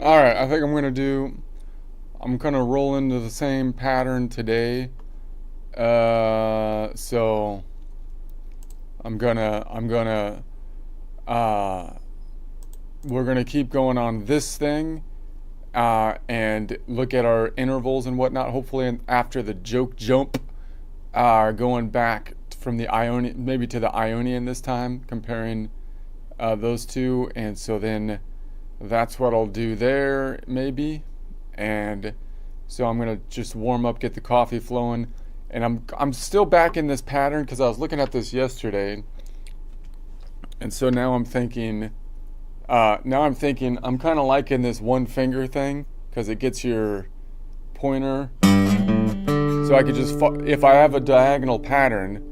Alright, I think I'm gonna roll into the same pattern today. So uh, we're gonna keep going on this thing, and look at our intervals and whatnot. Hopefully, after the joke jump, going back from the Ionian, maybe to the Ionian this time, comparing those two, and so then that's what I'll do there, maybe. And so I'm gonna just warm up, get the coffee flowing, and I'm still back in this pattern because I was looking at this yesterday, and so now I'm thinking I'm kind of liking this one finger thing because it gets your pointer. So I could just, if I have a diagonal pattern,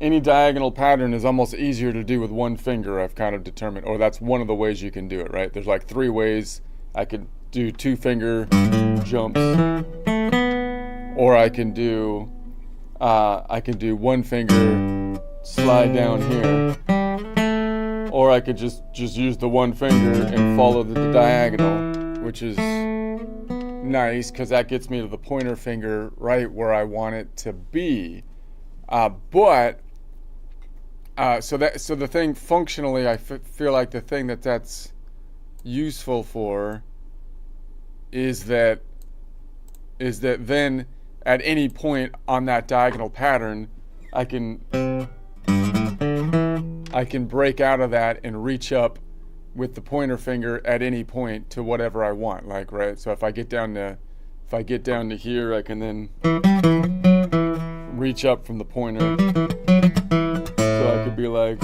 any diagonal pattern is almost easier to do with one finger, I've kind of determined. Or that's one of the ways you can do it, right? There's like 3 ways. I could do 2 finger jumps, or I can do 1 finger slide down here, or I could just use the 1 finger and follow the diagonal, which is nice because that gets me to the pointer finger right where I want it to be. So the thing functionally, I feel like the thing that's useful for is that then at any point on that diagonal pattern, I can break out of that and reach up with the pointer finger at any point to whatever I want. Like, right. So if I get down to here, I can then reach up from the pointer. So I could be like,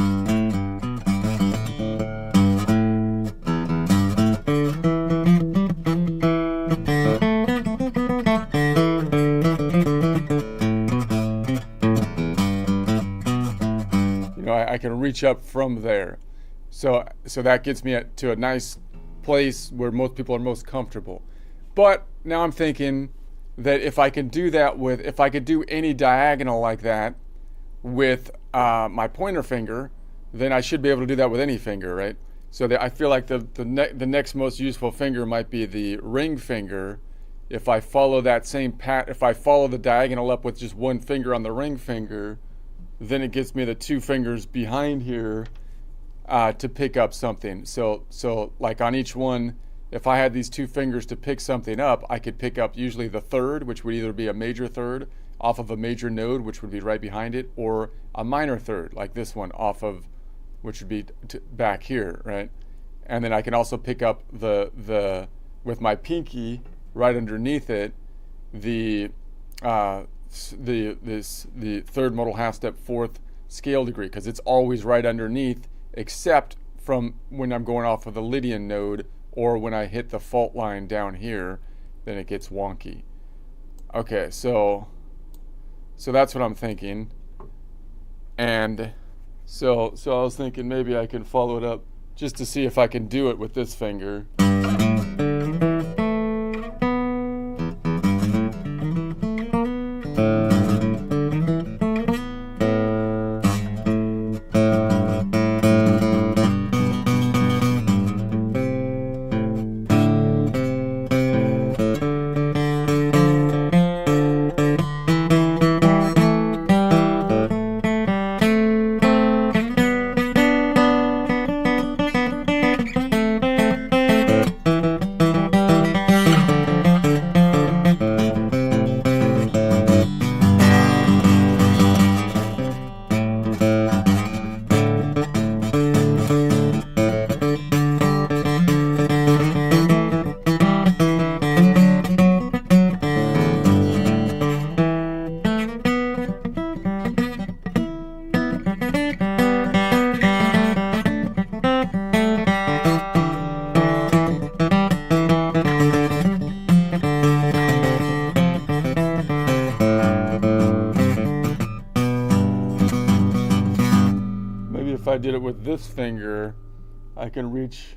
I can reach up from there. So that gets me to a nice place where most people are most comfortable. But now I'm thinking that if I could do any diagonal like that with my pointer finger, then I should be able to do that with any finger, right? So I feel like the next most useful finger might be the ring finger. If I follow that same if I follow the diagonal up with just 1 finger on the ring finger, then it gives me the 2 fingers behind here to pick up something. So like on each one, if I had these 2 fingers to pick something up, I could pick up usually the third, which would either be a major third off of a major node, which would be right behind it, or a minor third, like this one, off of, which would be back here, right? And then I can also pick up the with my pinky right underneath it, the third modal half step 4th scale degree, because it's always right underneath, except from when I'm going off of the Lydian node, or when I hit the fault line down here, then it gets wonky. Okay, so that's what I'm thinking. And so I was thinking maybe I can follow it up just to see if I can do it with this finger. did it with this finger, I can reach.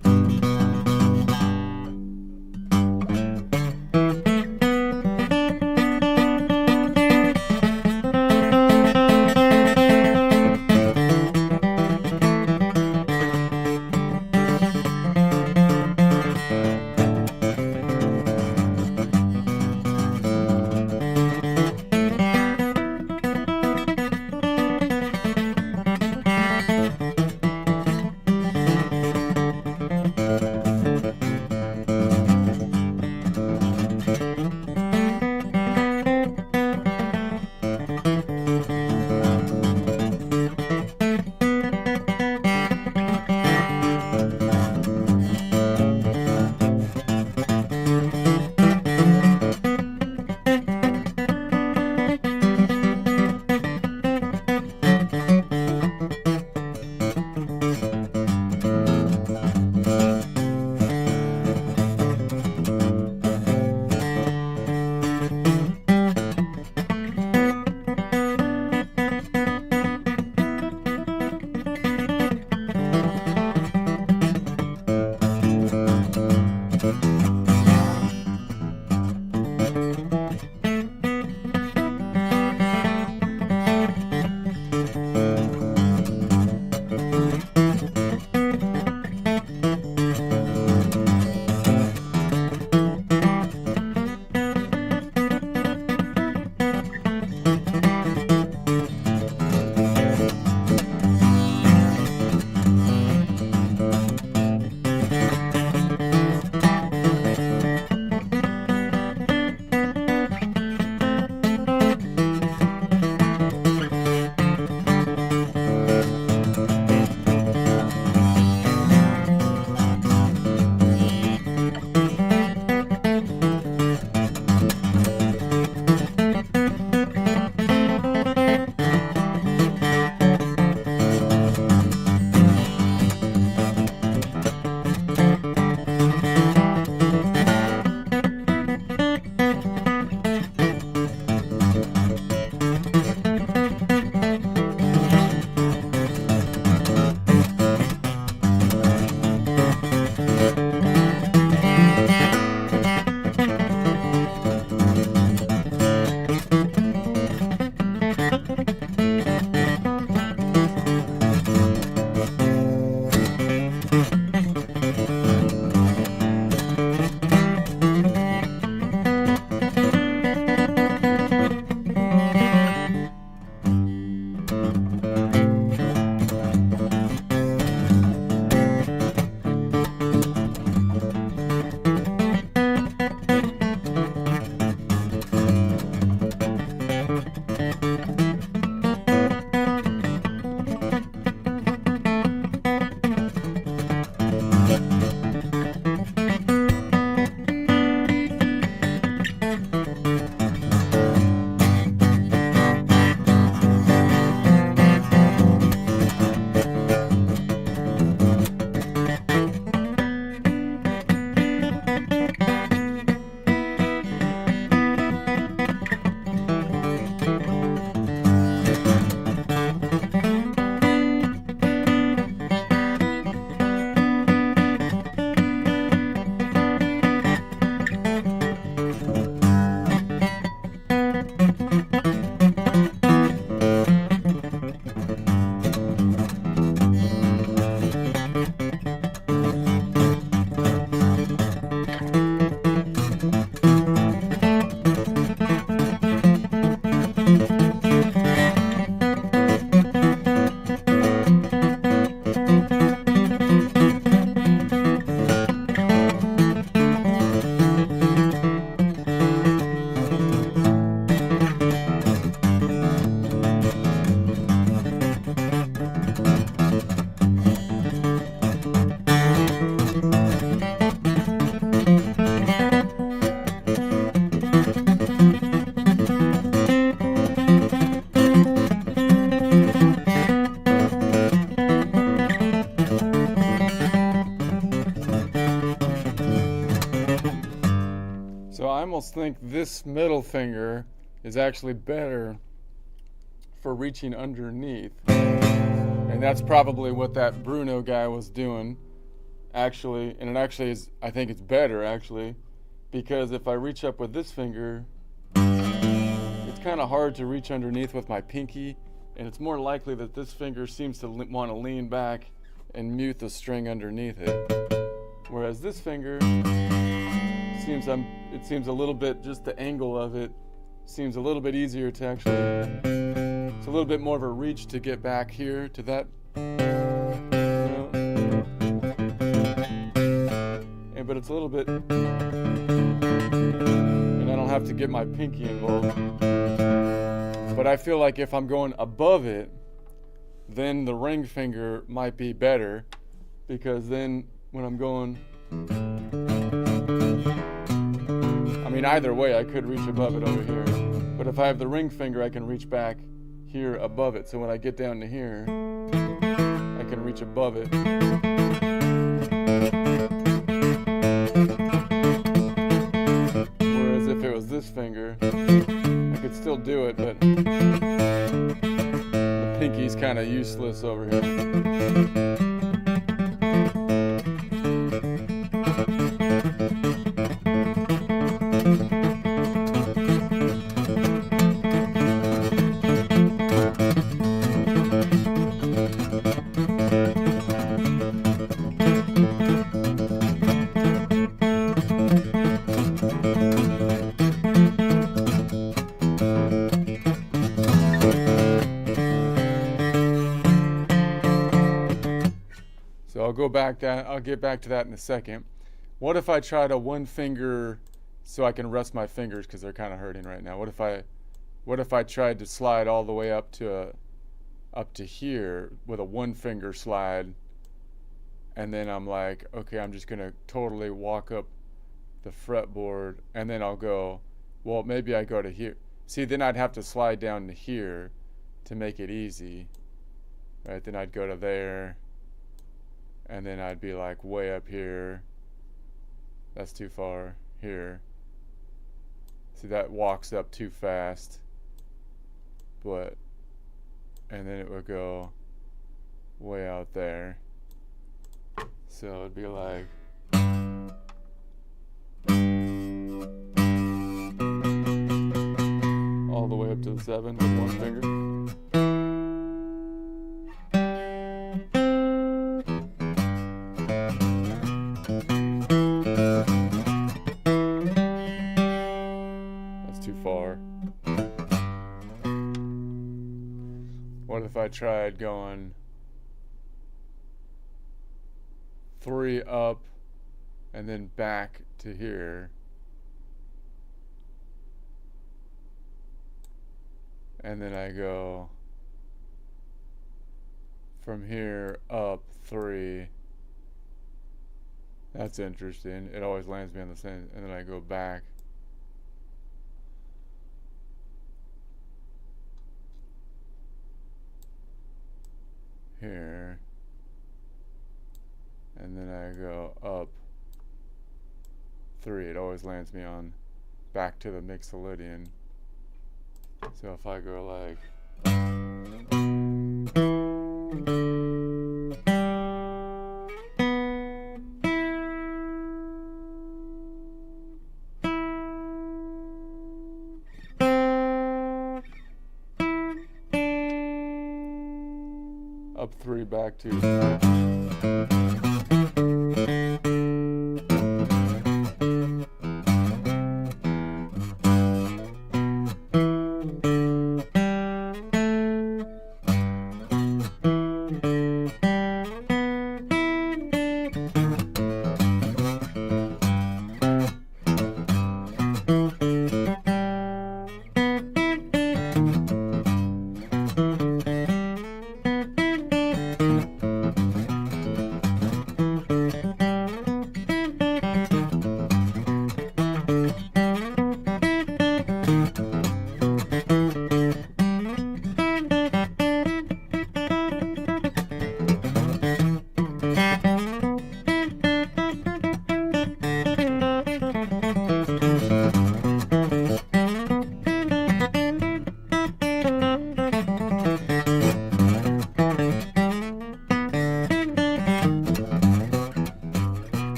almost think this middle finger is actually better for reaching underneath. And And that's probably what that Bruno guy was doing, actually. And it actually is, I think it's better, actually, because if I reach up with this finger, it's kind of hard to reach underneath with my pinky, and it's more likely that this finger seems to want to lean back and mute the string underneath it. Whereas this finger it seems a little bit, just the angle of it seems a little bit easier to actually, it's a little bit more of a reach to get back here to that, but it's a little bit, and I don't have to get my pinky involved. But I feel like if I'm going above it, then the ring finger might be better, because then when I'm going, I mean, either way I could reach above it over here, but if I have the ring finger I can reach back here above it, so when I get down to here I can reach above it. Whereas if it was this finger I could still do it, but the pinky's kind of useless over here. So I'll get back to that in a second. What if I tried a one finger, so I can rest my fingers because they're kind of hurting right now? What if I tried to slide all the way up to here with a one finger slide, and then I'm like, okay, I'm just gonna totally walk up the fretboard, and then I'll go, well, maybe I go to here. See, then I'd have to slide down to here to make it easy, right? Then I'd go to there, and then I'd be like way up here. That's too far. Here. See, that walks up too fast. But, and then it would go way out there. So it'd be like, all the way up to the 7 with one finger. What if I tried going 3 up and then back to here, and then I go from here up 3. That's interesting. It always lands me on the same, and then I go back. Here, and then I go up 3. It always lands me on back to the Mixolydian. So if I go like, up 3, back 2.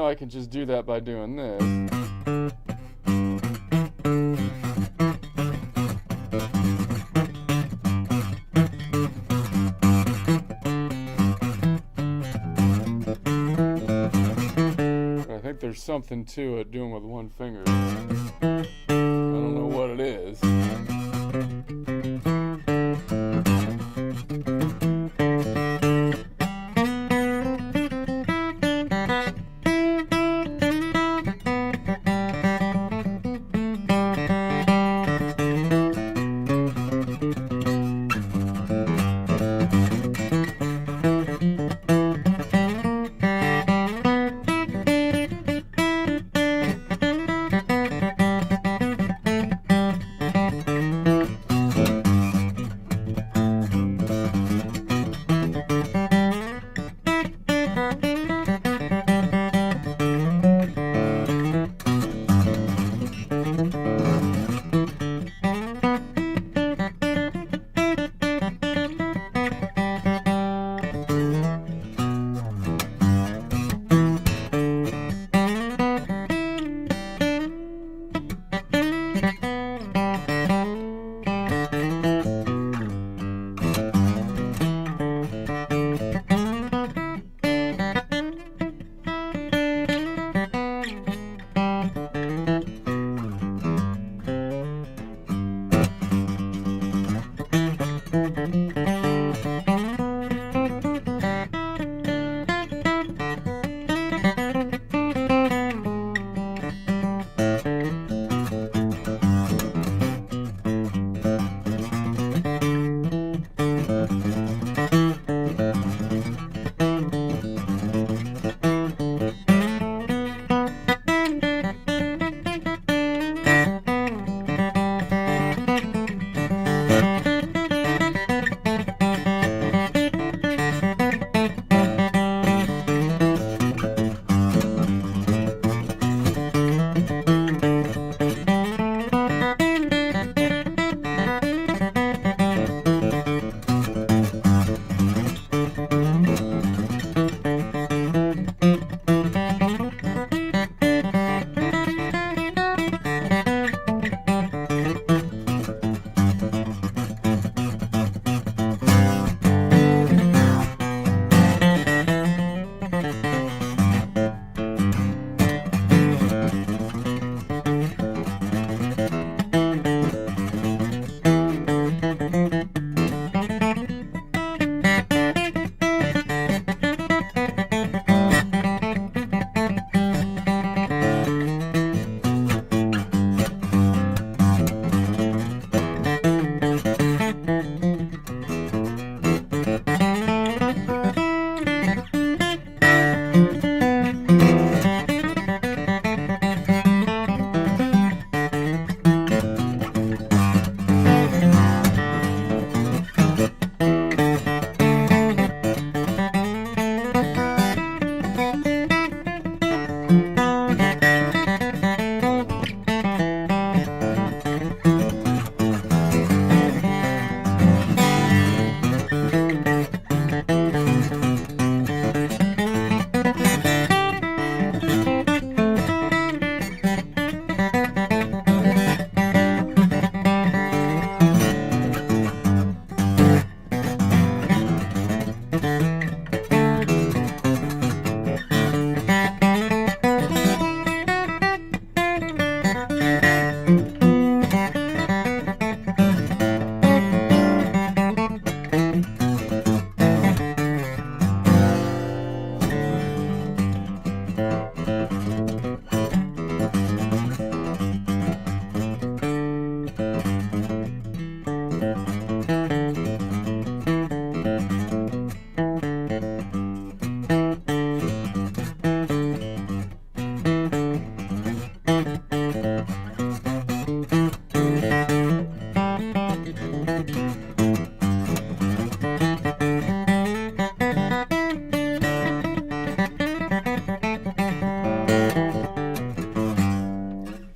I can just do that by doing this. There's something to it doing with one finger. I don't know what it is.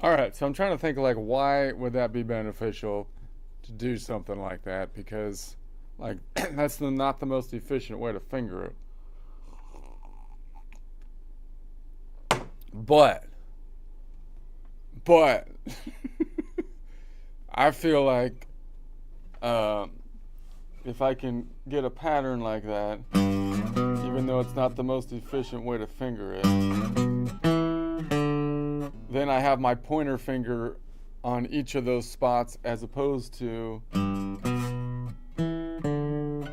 Alright, so I'm trying to think, like, why would that be beneficial to do something like that? Because, like, that's not the most efficient way to finger it. But, but, I feel like if I can get a pattern like that, even though it's not the most efficient way to finger it, then I have my pointer finger on each of those spots as opposed to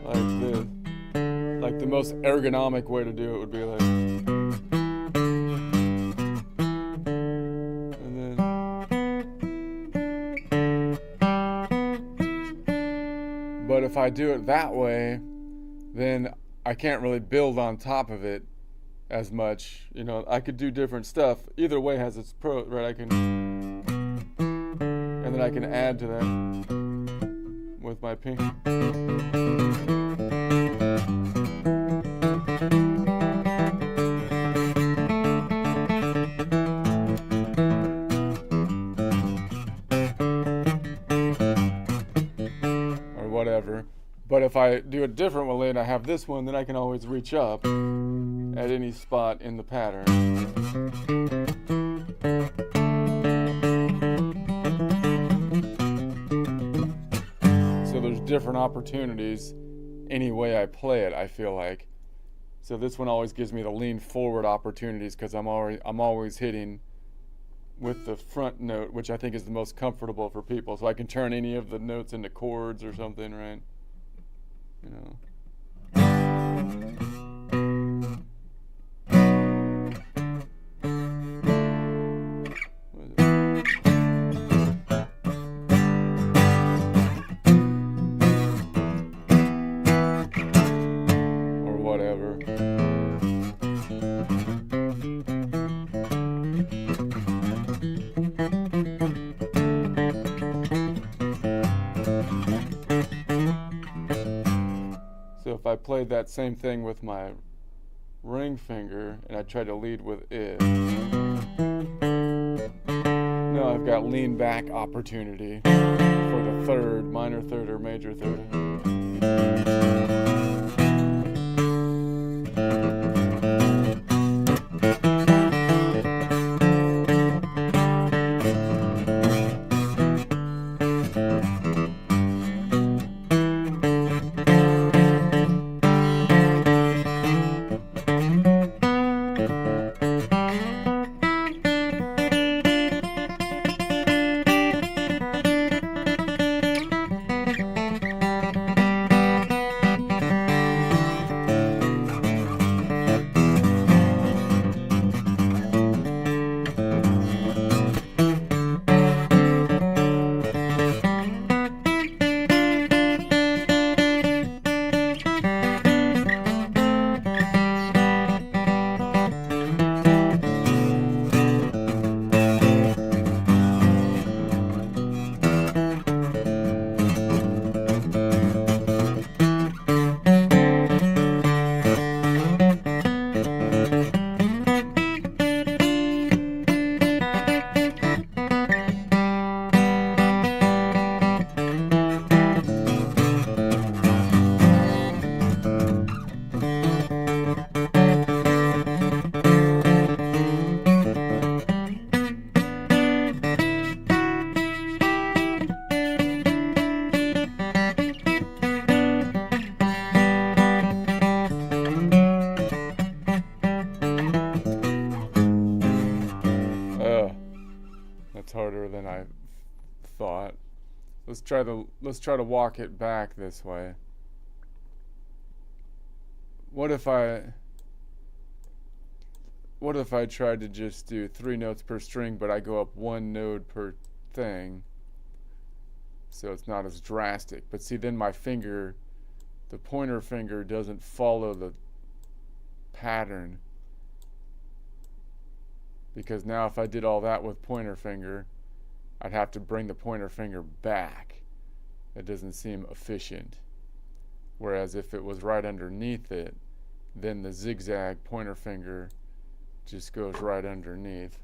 like this. Like the most ergonomic way to do it would be like, and then, but if I do it that way, then I can't really build on top of it as much. You know, I could do different stuff. Either way has its pro, right? I can, and then I can add to that with my pinky. Or whatever. But if I do it differently and I have this one, then I can always reach up at any spot in the pattern. So there's different opportunities any way I play it, I feel like. So this one always gives me the lean forward opportunities because I'm always hitting with the front note, which I think is the most comfortable for people. So I can turn any of the notes into chords or something, right? You know. Or whatever. So if I played that same thing with my ring finger and I tried to lead with it, now I've got lean back opportunity for the third, minor third or major third. That's harder than I thought. Let's try to walk it back this way. What if I tried to just do 3 notes per string, but I go up 1 note per thing, so it's not as drastic. But see, then my finger, the pointer finger, doesn't follow the pattern, because now if I did all that with pointer finger, I'd have to bring the pointer finger back. It doesn't seem efficient. Whereas if it was right underneath it, then the zigzag pointer finger just goes right underneath.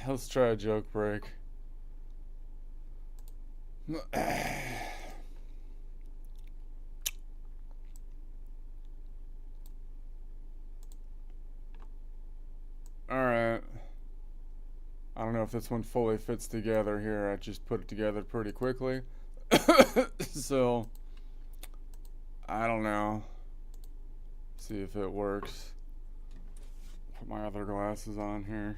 Let's try a joke break. Alright. I don't know if this one fully fits together here. I just put it together pretty quickly. So, I don't know. See if it works. Put my other glasses on here.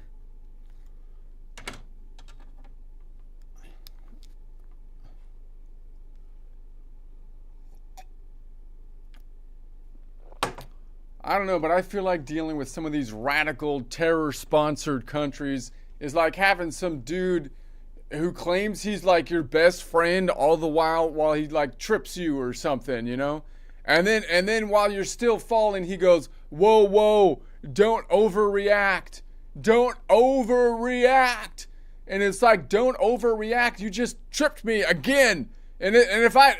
I don't know, but I feel like dealing with some of these radical terror-sponsored countries is like having some dude who claims he's like your best friend all the while he like trips you or something, you know? And then while you're still falling, he goes, "Whoa, whoa, don't overreact. Don't overreact." And it's like, don't overreact. You just tripped me again. And if I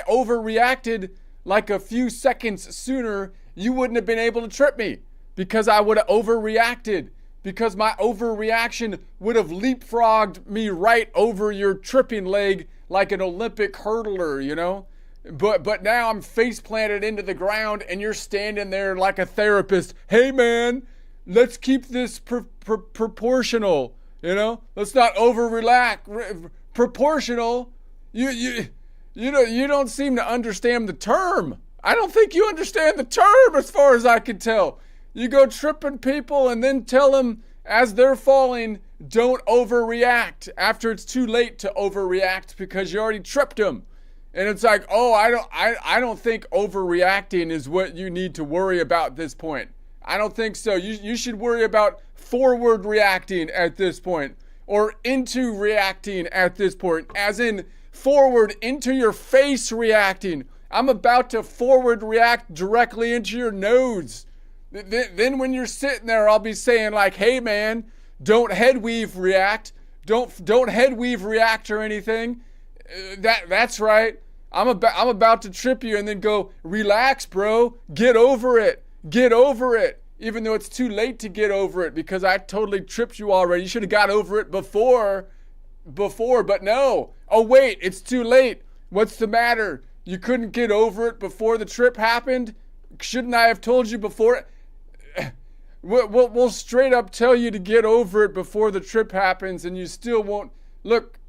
overreacted like a few seconds sooner, you wouldn't have been able to trip me because I would have overreacted, because my overreaction would have leapfrogged me right over your tripping leg like an Olympic hurdler, you know? But now I'm face planted into the ground and you're standing there like a therapist. Hey man, let's keep this proportional, you know? Let's not proportional. You don't seem to understand the term. I don't think you understand the term as far as I can tell. You go tripping people and then tell them as they're falling, don't overreact after it's too late to overreact because you already tripped them. And it's like, oh, I don't think overreacting is what you need to worry about at this point. I don't think so. You should worry about forward reacting at this point, or into reacting at this point, as in forward into your face reacting. I'm about to forward react directly into your nose. Then when you're sitting there, I'll be saying like, hey man, don't head weave react. Don't head weave react or anything. That's right. I'm about to trip you and then go, relax, bro. Get over it. Get over it. Even though it's too late to get over it because I totally tripped you already. You should have got over it before, but no. Oh wait, it's too late. What's the matter? You couldn't get over it before the trip happened? Shouldn't I have told you before? We'll straight up tell you to get over it before the trip happens, and you still won't. Look,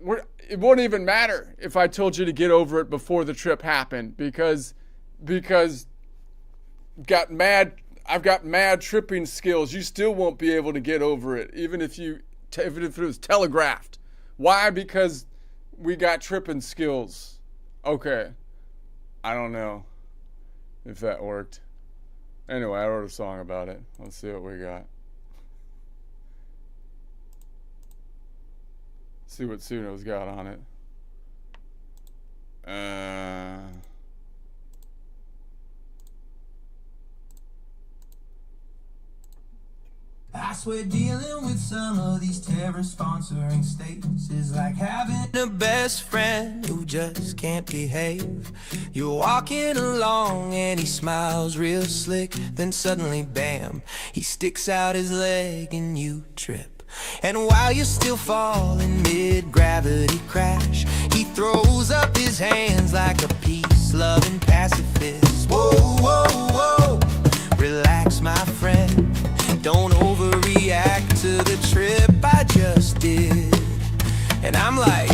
it won't even matter if I told you to get over it before the trip happened because I've got mad tripping skills. You still won't be able to get over it, even if it was telegraphed. Why? Because we got tripping skills. Okay. I don't know if that worked. Anyway, I wrote a song about it. Let's see what we got. See what Suno's got on it. I swear dealing with some of these terror sponsoring states is like having a best friend who just can't behave. You're walking along and he smiles real slick, then suddenly bam, he sticks out his leg and you trip. And while you're still falling mid-gravity crash, he throws up his hands like a peace-loving pacifist. Whoa, whoa, whoa, relax my friend. Don't overreact to the trip I just did. And I'm like,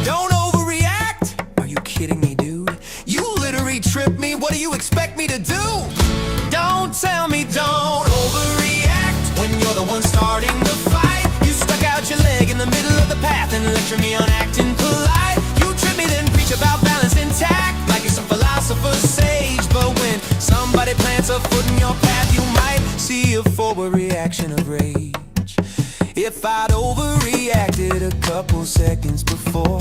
don't overreact? Are you kidding me, dude? You literally tripped me. What do you expect me to do? Don't tell me don't overreact when you're the one starting the fight. You stuck out your leg in the middle of the path and lecture me on acting polite. You trip me then preach about balance intact like it's some philosopher's sage. But when somebody plants a foot in your path, you might see a forward reaction of rage. If I'd overreacted a couple seconds before,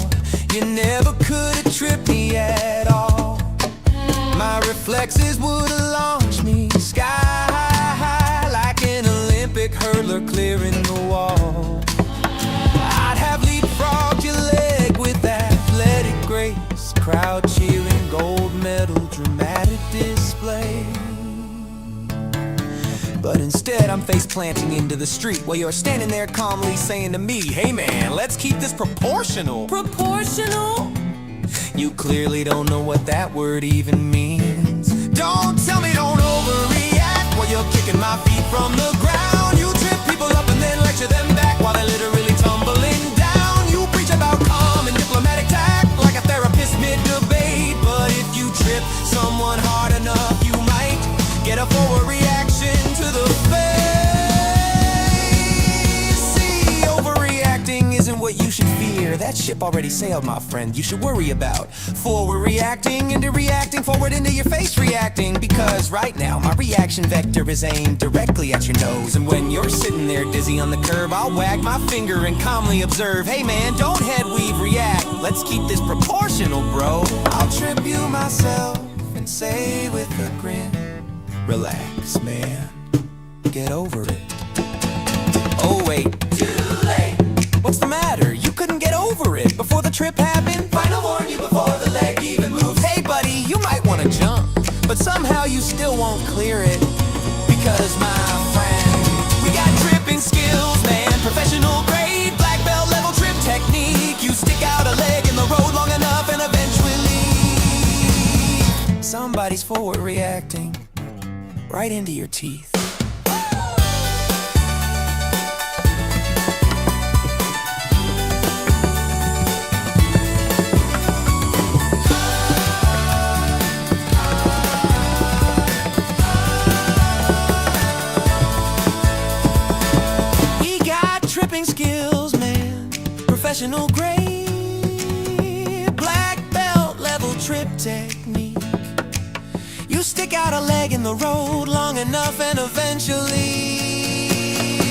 you never could have tripped me at all. My reflexes would have launched me sky high like an Olympic hurdler clearing the wall. I'd have leapfrogged your leg with athletic grace, crowd cheering, gold medal, dramatic display. But instead I'm face planting into the street while you're standing there calmly saying to me, hey man, let's keep this proportional. Proportional? You clearly don't know what that word even means. Don't tell me don't overreact while you're kicking my feet from the ground. You trip people up and then lecture them back while they're literally tumbling down. You preach about calm and diplomatic tact like a therapist mid-debate. But if you trip someone hard enough, you might get a forward reaction to the face. See, overreacting isn't what you should fear. That ship already sailed, my friend. You should worry about forward reacting into reacting, forward into your face reacting. Because right now my reaction vector is aimed directly at your nose. And when you're sitting there dizzy on the curb, I'll wag my finger and calmly observe, hey man, don't head weave react. Let's keep this proportional, bro. I'll trip you myself and say with a grin, relax, man. Get over it. Oh wait, too late. What's the matter? You couldn't get over it before the trip happened? Final warn you before the leg even moves. Hey buddy, you might want to jump, but somehow you still won't clear it. Because my friend, we got tripping skills, man. Professional grade, black belt level trip technique. You stick out a leg in the road long enough and eventually somebody's forward reacting right into your teeth. We got tripping skills, man. Professional grade, black belt level trip technique. You stick out a leg in the road long enough and eventually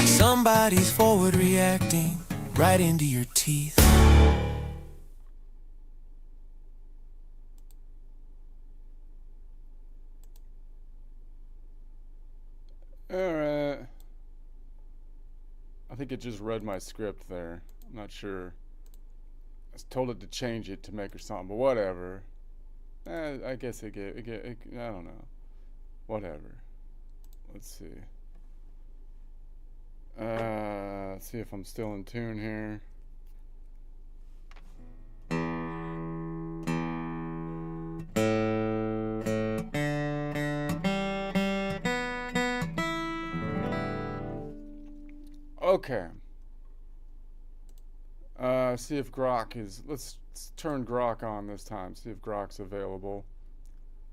somebody's forward reacting right into your teeth. Alright. I think it just read my script there. I'm not sure. I told it to change it to make her something, but whatever. I guess I don't know. Whatever. Let's see. Let's see if I'm still in tune here. Okay. See if Grok is. Let's turn Grok on this time. See if Grok's available.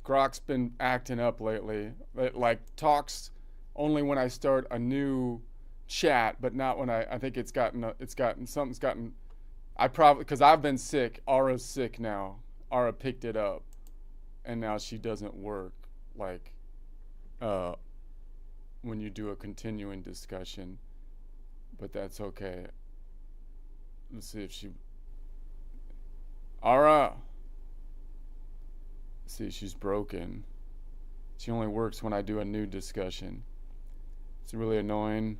Grok's been acting up lately. It, like, talks only when I start a new chat, but not when I think something's gotten. I probably, because I've been sick. Ara's sick now. Ara picked it up, and now she doesn't work. Like, when you do a continuing discussion. But that's okay. Let's see if she... Ara! See, she's broken. She only works when I do a new discussion. It's really annoying.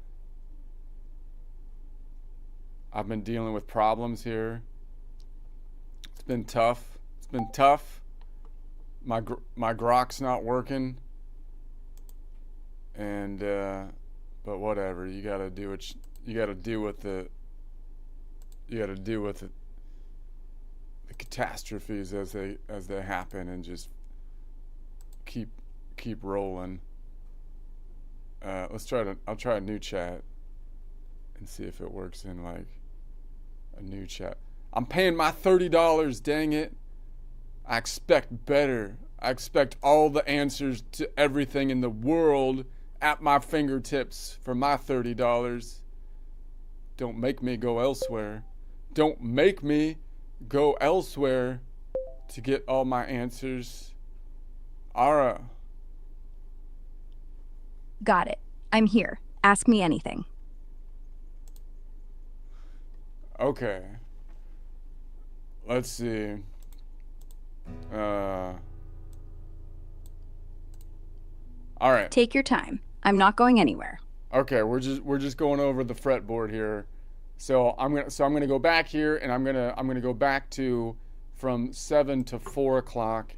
I've been dealing with problems here. It's been tough. My Grok's not working. And, but whatever. You gotta do what you gotta deal with the catastrophes as they happen, and just keep rolling. I'll try a new chat and see if it works in like a new chat. I'm paying my $30, dang it. I expect better. I expect all the answers to everything in the world at my fingertips for my $30. Don't make me go elsewhere. Don't make me go elsewhere to get all my answers. Ara. Got it. I'm here. Ask me anything. Okay. Let's see. All right. Take your time. I'm not going anywhere. Okay, we're just going over the fretboard here. So I'm gonna go back here, and I'm gonna go back to from 7 to 4 o'clock,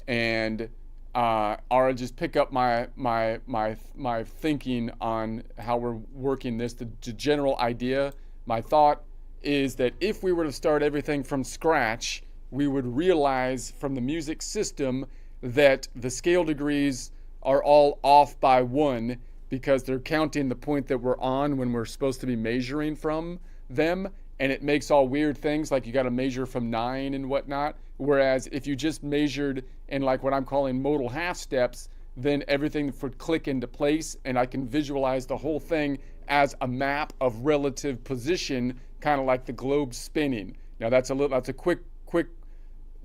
and Ara, just pick up my thinking on how we're working this. The general idea, my thought is that if we were to start everything from scratch, we would realize from the music system that the scale degrees are all off by 1, because they're counting the point that we're on when we're supposed to be measuring from them, and it makes all weird things like you got to measure from 9 and whatnot. Whereas if you just measured in like what I'm calling modal half steps, then everything would click into place, and I can visualize the whole thing as a map of relative position, kind of like the globe spinning. Now that's a quick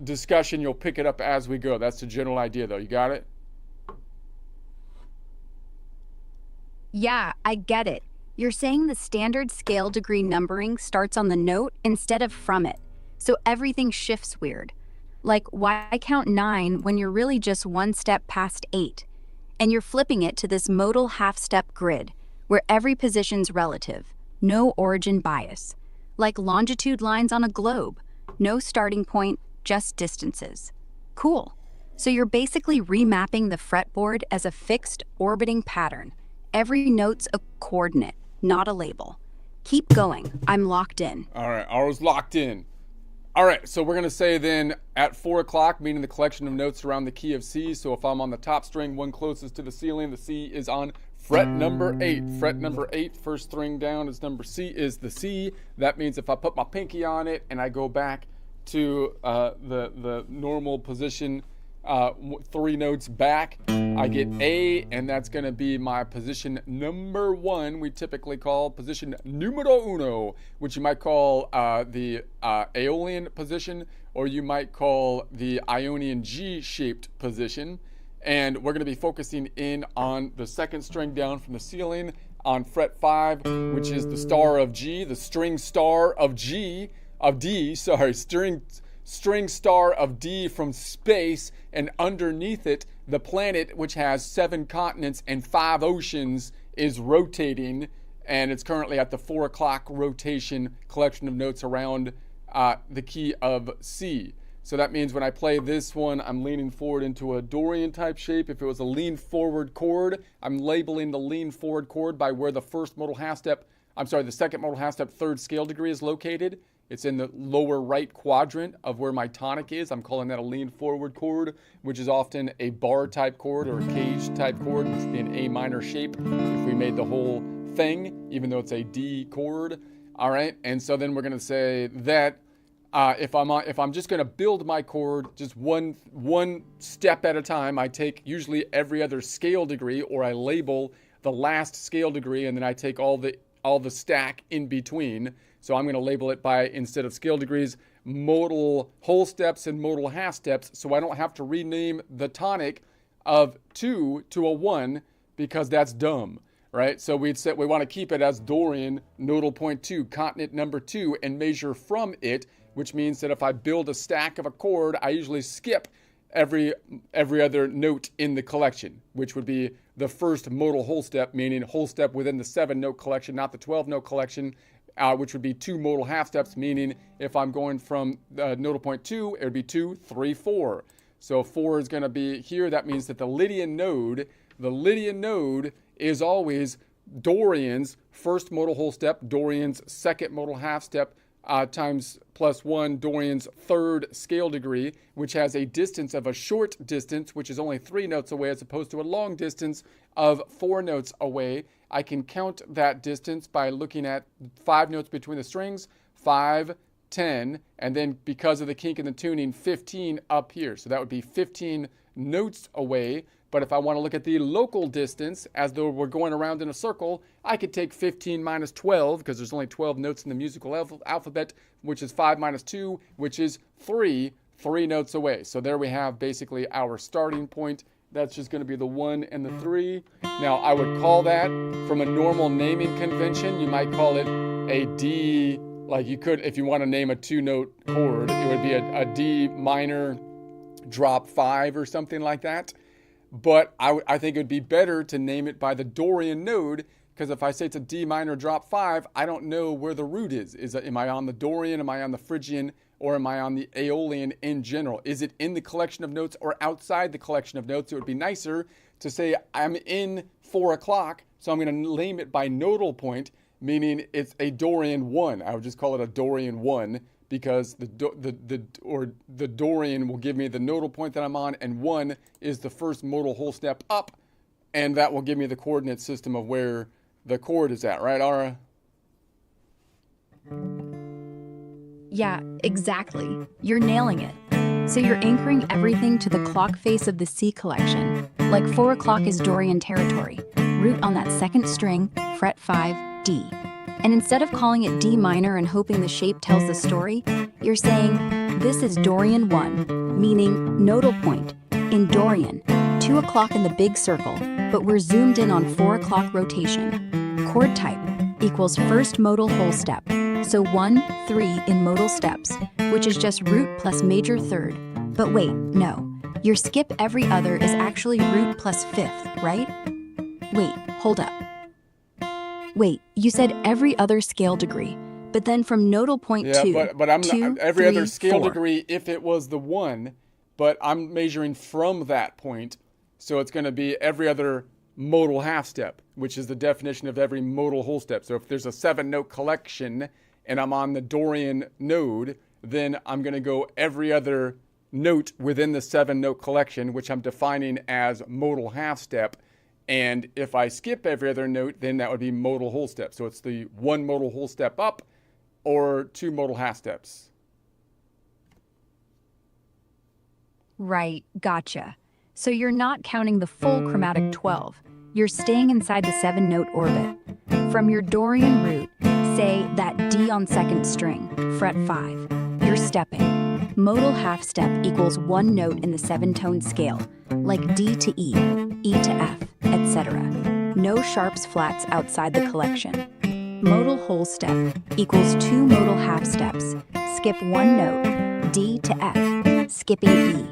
discussion. You'll pick it up as we go. That's the general idea, though. You got it? Yeah, I get it. You're saying the standard scale degree numbering starts on the note instead of from it, so everything shifts weird. Like, why count 9 when you're really just 1 step past 8? And you're flipping it to this modal half-step grid, where every position's relative, no origin bias. Like longitude lines on a globe, no starting point, just distances. Cool. So you're basically remapping the fretboard as a fixed orbiting pattern. Every note's a coordinate, not a label. Keep going. I'm locked in. All right, Ara's locked in. All right, so we're going to say then at 4 o'clock, meaning the collection of notes around the key of C. So if I'm on the top string, one closest to the ceiling, the C is on fret number 8. Fret number 8, first string down is number C, is the C. That means if I put my pinky on it and I go back to the normal position 3 notes back, I get A, and that's going to be my position number 1. We typically call position numero uno, which you might call the Aeolian position, or you might call the Ionian G-shaped position. And we're going to be focusing in on the second string down from the ceiling on fret 5, which is the star of G, the string star of G, of D, sorry, string star of D from space, and underneath it, the planet, which has 7 continents and 5 oceans, is rotating, and it's currently at the 4 o'clock rotation collection of notes around the key of C. So that means when I play this one, I'm leaning forward into a Dorian type shape. If it was a lean forward chord, I'm labeling the lean forward chord by where the first modal half step, the second modal half step third scale degree is located. It's in the lower right quadrant of where my tonic is. I'm calling that a lean forward chord, which is often a bar type chord or a cage type chord, which would be an A minor shape if we made the whole thing, even though it's a D chord. All right, and so then we're going to say that if I'm just going to build my chord just one step at a time, I take usually every other scale degree, or I label the last scale degree, and then I take all the stack in between. So I'm going to label it by, instead of scale degrees, modal whole steps and modal half steps, so I don't have to rename the tonic of 2 to a 1, because that's dumb, right? So we want to keep it as Dorian nodal point 2, continent number 2, and measure from it, which means that if I build a stack of a chord, I usually skip every other note in the collection, which would be the first modal whole step, meaning whole step within the 7-note collection, not the 12-note collection, which would be 2 modal half steps, meaning if I'm going from nodal point 2, it would be 2, 3, 4. So 4 is going to be here. That means that the Lydian node is always Dorian's first modal whole step, Dorian's second modal half step, times plus 1 Dorian's third scale degree, which has a distance of a short distance, which is only 3 notes away, as opposed to a long distance of 4 notes away. I can count that distance by looking at 5 notes between the strings, 5, 10, and then because of the kink in the tuning, 15 up here. So that would be 15 notes away. But if I want to look at the local distance, as though we're going around in a circle, I could take 15 minus 12, because there's only 12 notes in the musical alphabet, which is 5 minus 2, which is 3 notes away. So there we have basically our starting point. That's just going to be the 1 and the 3. Now, I would call that, from a normal naming convention, you might call it a D, like you could, if you want to name a 2-note chord, it would be a D minor drop 5 or something like that. But I think it would be better to name it by the Dorian node, because if I say it's a D minor drop 5, I don't know where the root is. Am I on the Dorian, am I on the Phrygian, or am I on the Aeolian in general? Is it in the collection of notes or outside the collection of notes? It would be nicer to say I'm in 4 o'clock, so I'm going to name it by nodal point, meaning it's a Dorian 1. I would just call it a Dorian 1, because the Dorian will give me the nodal point that I'm on, and 1 is the first modal whole step up, and that will give me the coordinate system of where the chord is at, right, Ara? Yeah, exactly. You're nailing it. So you're anchoring everything to the clock face of the C collection. Like 4 o'clock is Dorian territory. Root on that second string, fret 5, D. And instead of calling it D minor and hoping the shape tells the story, you're saying, this is Dorian 1, meaning nodal point, in Dorian, 2 o'clock in the big circle, but we're zoomed in on 4 o'clock rotation. Chord type equals first modal whole step, so 1, 3 in modal steps, which is just root plus major third. But wait, no, your skip every other is actually root plus fifth, right? Wait, hold up. Wait, you said every other scale degree, but then from nodal point 2, but I'm 2, not, every 3, other scale 4. degree if it was the 1, but I'm measuring from that point, so it's going to be every other modal half step, which is the definition of every modal whole step. So if there's a 7-note collection and I'm on the Dorian node, then I'm going to go every other note within the 7-note collection, which I'm defining as modal half step. And if I skip every other note, then that would be modal whole step. So it's the 1 modal whole step up or 2 modal half steps. Right, gotcha. So you're not counting the full chromatic 12. You're staying inside the 7-note orbit. From your Dorian root, say that D on second string, fret 5, you're stepping. Modal half step equals one note in the 7-tone scale, like D to E, E to F, etc. No sharps flats outside the collection. Modal whole step equals 2 modal half steps. Skip one note, D to F, skipping E.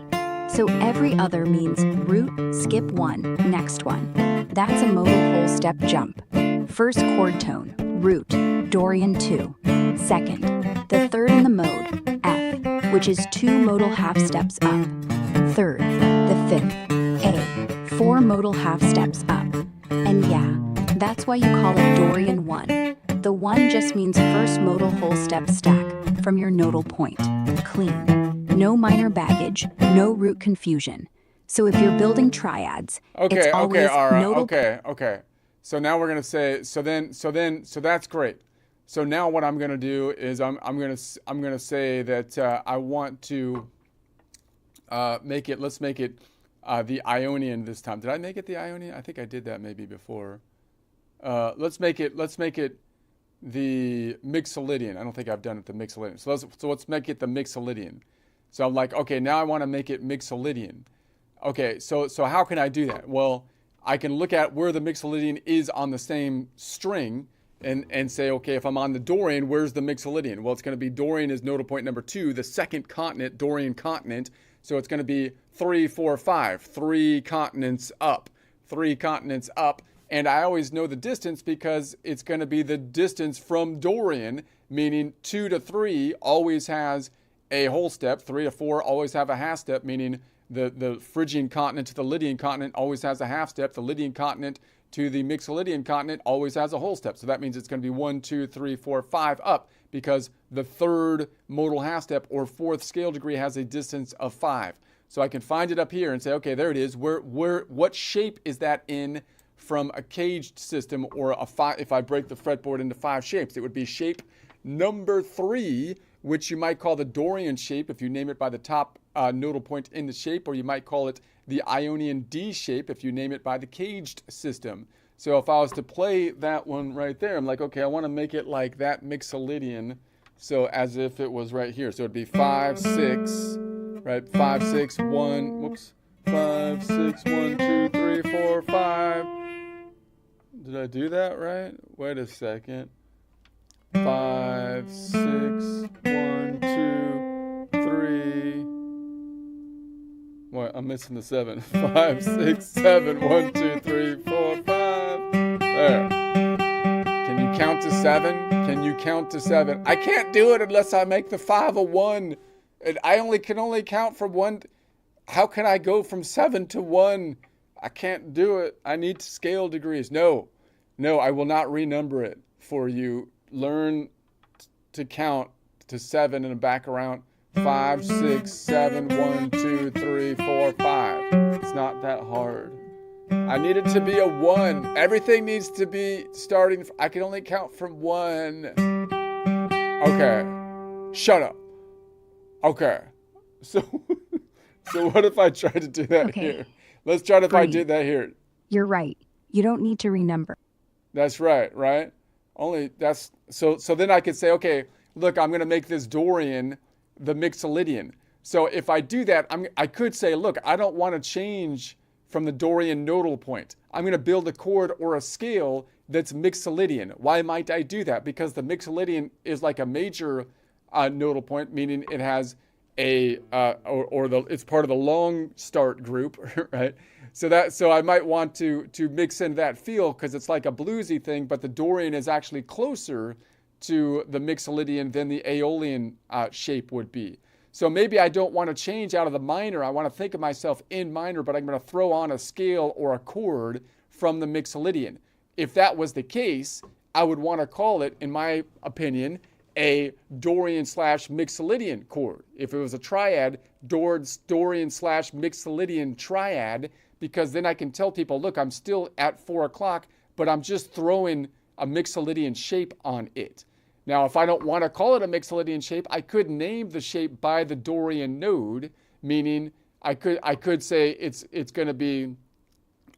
So every other means root, skip one, next one. That's a modal whole step jump. First chord tone, root, Dorian 2. Second, the third in the mode, F, which is 2 modal half steps up. Third, the fifth, A, 4 modal half steps up. And yeah, that's why you call it Dorian 1. The 1 just means first modal whole step stack from your nodal point. Clean. No minor baggage, no root confusion. So if you're building triads, it's always nodal. Okay. So now we're gonna say so that's great. So now what I'm gonna do is I'm gonna say that I want to make it. Let's make it the Ionian this time. Did I make it the Ionian? I think I did that maybe before. Let's make it the Mixolydian. I don't think I've done it the Mixolydian. So let's make it the Mixolydian. So I'm like, okay, now I want to make it Mixolydian. Okay, so how can I do that? Well, I can look at where the Mixolydian is on the same string and say, okay, if I'm on the Dorian, where's the Mixolydian? Well, it's going to be Dorian is nodal point number 2, the second continent, Dorian continent. So it's going to be 3, 4, 5, 3 continents up, 3 continents up. And I always know the distance because it's going to be the distance from Dorian, meaning 2 to 3 always has a whole step, 3 to 4 always have a half step, meaning the Phrygian continent to the Lydian continent always has a half step. The Lydian continent to the Mixolydian continent always has a whole step. So that means it's going to be 1, 2, 3, 4, 5 up because the third modal half step or fourth scale degree has a distance of 5. So I can find it up here and say, okay, there it is. What shape is that in from a caged system or a 5? If I break the fretboard into 5 shapes, it would be shape number 3, which you might call the Dorian shape if you name it by the top nodal point in the shape, or you might call it the Ionian D shape if you name it by the caged system. So if I was to play that one right there, I'm like, okay, I want to make it like that Mixolydian, so as if it was right here. So it'd be 5, 6, right? 5, 6, 1, whoops, 5, 6, 1, 2, 3, 4, 5. Did I do that right? Wait a second. 5, 6, 1, 2, 3. What? I'm missing the 7. 5, 6, 7, 1, 2, 3, 4, 5. There. Can you count to 7? Can you count to 7? I can't do it unless I make the 5 a 1. And I can only count from 1. How can I go from 7 to 1? I can't do it. I need scale degrees. No, I will not renumber it for you. Learn to count to 7 and back around. 5, 6, 7, 1, 2, 3, 4, 5. It's not that hard. I need it to be a 1. Everything needs to be starting. I can only count from 1. Okay. Shut up. Okay. So what if I try to do that here? Let's try if I did that here. You're right. You don't need to renumber. That's right? Only that's so then I could say, okay, look, I'm going to make this Dorian the Mixolydian. So if I do that, I could say, look, I don't want to change from the Dorian nodal point. I'm going to build a chord or a scale that's Mixolydian. Why might I do that? Because the Mixolydian is like a major nodal point, meaning it has it's part of the long start group, right? So I might want to mix in that feel because it's like a bluesy thing, but the Dorian is actually closer to the Mixolydian than the Aeolian shape would be. So maybe I don't want to change out of the minor. I want to think of myself in minor, but I'm going to throw on a scale or a chord from the Mixolydian. If that was the case, I would want to call it, in my opinion, a Dorian/Mixolydian chord. If it was a triad, Dorian/Mixolydian triad, because then I can tell people, look, I'm still at 4 o'clock, but I'm just throwing a Mixolydian shape on it. Now, if I don't want to call it a Mixolydian shape, I could name the shape by the Dorian node, meaning I could say it's going to be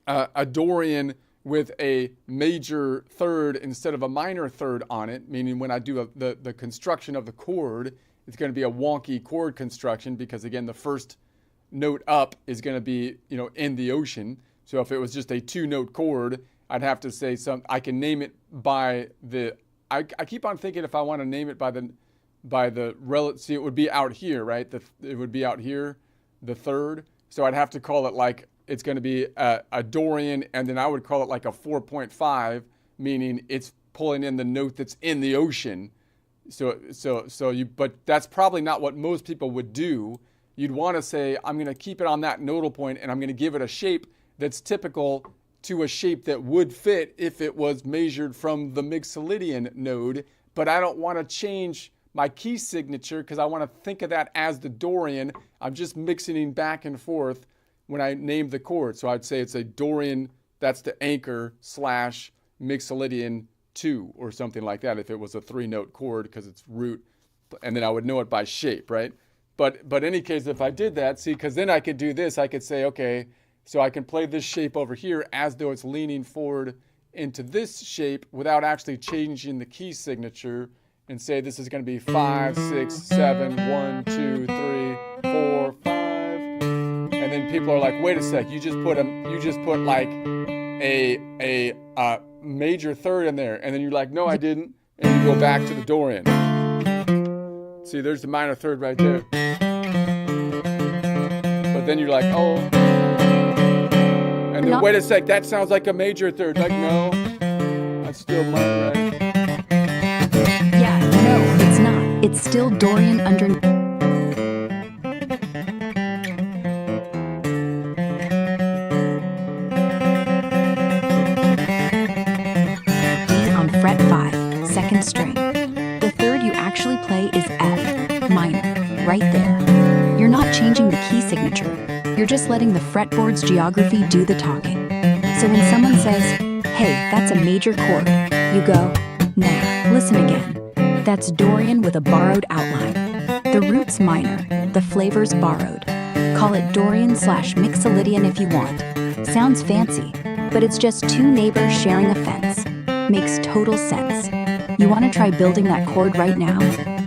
a Dorian with a major third instead of a minor third on it, meaning when I do the construction of the chord, it's going to be a wonky chord construction because, again, the first note up is going to be, in the ocean. So if it was just a 2-note chord, I'd have to say I can name it by I keep on thinking if I want to name it by the relative, see, it would be out here, right? It would be out here, the third. So I'd have to call it like, it's going to be a Dorian, and then I would call it like a 4.5, meaning it's pulling in the note that's in the ocean. But that's probably not what most people would do. You'd want to say, I'm going to keep it on that nodal point, and I'm going to give it a shape that's typical to a shape that would fit if it was measured from the Mixolydian node. But I don't want to change my key signature because I want to think of that as the Dorian. I'm just mixing back and forth when I name the chord. So I'd say it's a Dorian, that's the anchor / Mixolydian 2 or something like that if it was a 3-note chord because it's root, and then I would know it by shape, right? But in any case, if I did that, see, because then I could do this, I could say, okay, so I can play this shape over here as though it's leaning forward into this shape without actually changing the key signature and say this is going to be 5, 6, 7, 1, 2, 3, 4, 5. And then people are like, wait a sec, you just put like a major third in there. And then you're like, no, I didn't. And you go back to the Dorian. See, there's the minor third right there. But then you're like, oh. And then, wait a sec, that sounds like a major third. Like, no, that's still minor, right? Yeah, no, it's not. It's still Dorian underneath. On fret 5, 2nd string. The third you actually play is F minor, right there. You're not changing the key signature. You're just letting the fretboard's geography do the talking. So when someone says, hey, that's a major chord, you go, nah, listen again. That's Dorian with a borrowed outline. The root's minor, the flavor's borrowed. Call it Dorian / Mixolydian if you want. Sounds fancy, but it's just 2 neighbors sharing a fence. Makes total sense. You want to try building that chord right now?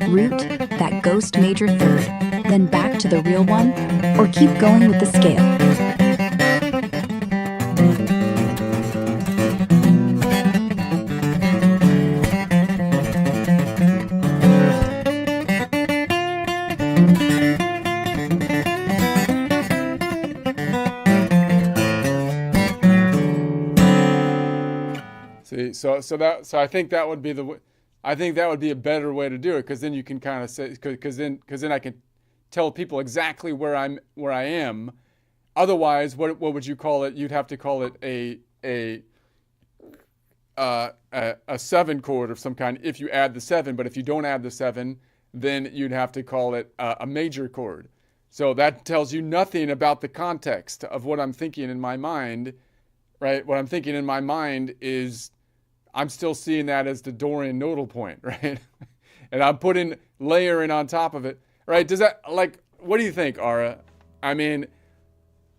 Root, that ghost major third, then back to the real one, or keep going with the scale. See, so I think that would be a better way to do it, because then you can kind of say, because then I can tell people exactly where I am. Otherwise, what would you call it? You'd have to call it a 7 chord of some kind if you add the 7. But if you don't add the 7, then you'd have to call it a major chord. So that tells you nothing about the context of what I'm thinking in my mind, right? What I'm thinking in my mind is I'm still seeing that as the Dorian nodal point, right? And I'm putting layering on top of it, right? Does that, like, what do you think, Ara? I mean,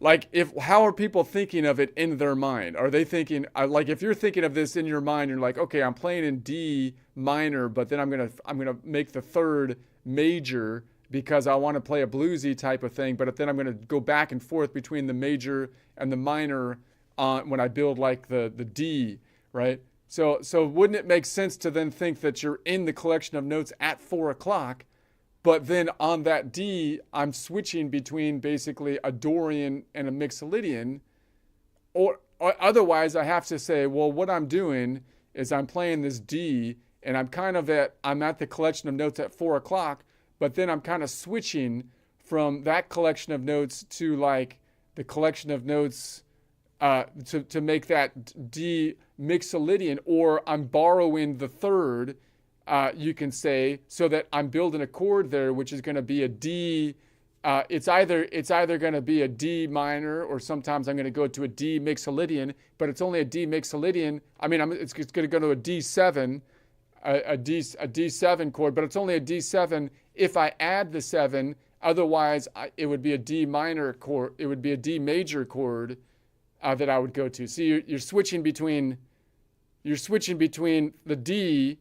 like, how are people thinking of it in their mind? Are they thinking, like, if you're thinking of this in your mind, you're like, okay, I'm playing in D minor, but then I'm gonna make the third major because I want to play a bluesy type of thing, but then I'm gonna go back and forth between the major and the minor when I build like the D, right? So wouldn't it make sense to then think that you're in the collection of notes at 4 o'clock, but then on that D, I'm switching between basically a Dorian and a Mixolydian, or otherwise I have to say, well, what I'm doing is I'm playing this D, and I'm at the collection of notes at 4 o'clock, but then I'm kind of switching from that collection of notes to like the collection of notes to make that D Mixolydian, or I'm borrowing the third, you can say, so that I'm building a chord there, which is going to be a D. It's either going to be a D minor, or sometimes I'm going to go to a D Mixolydian, but it's only a D Mixolydian. I mean, it's going to go to a D7, a D7 chord, but it's only a D7 if I add the 7 Otherwise, it would be a D minor chord. It would be a D major chord that I would go to. See, you're switching between. You're switching between the D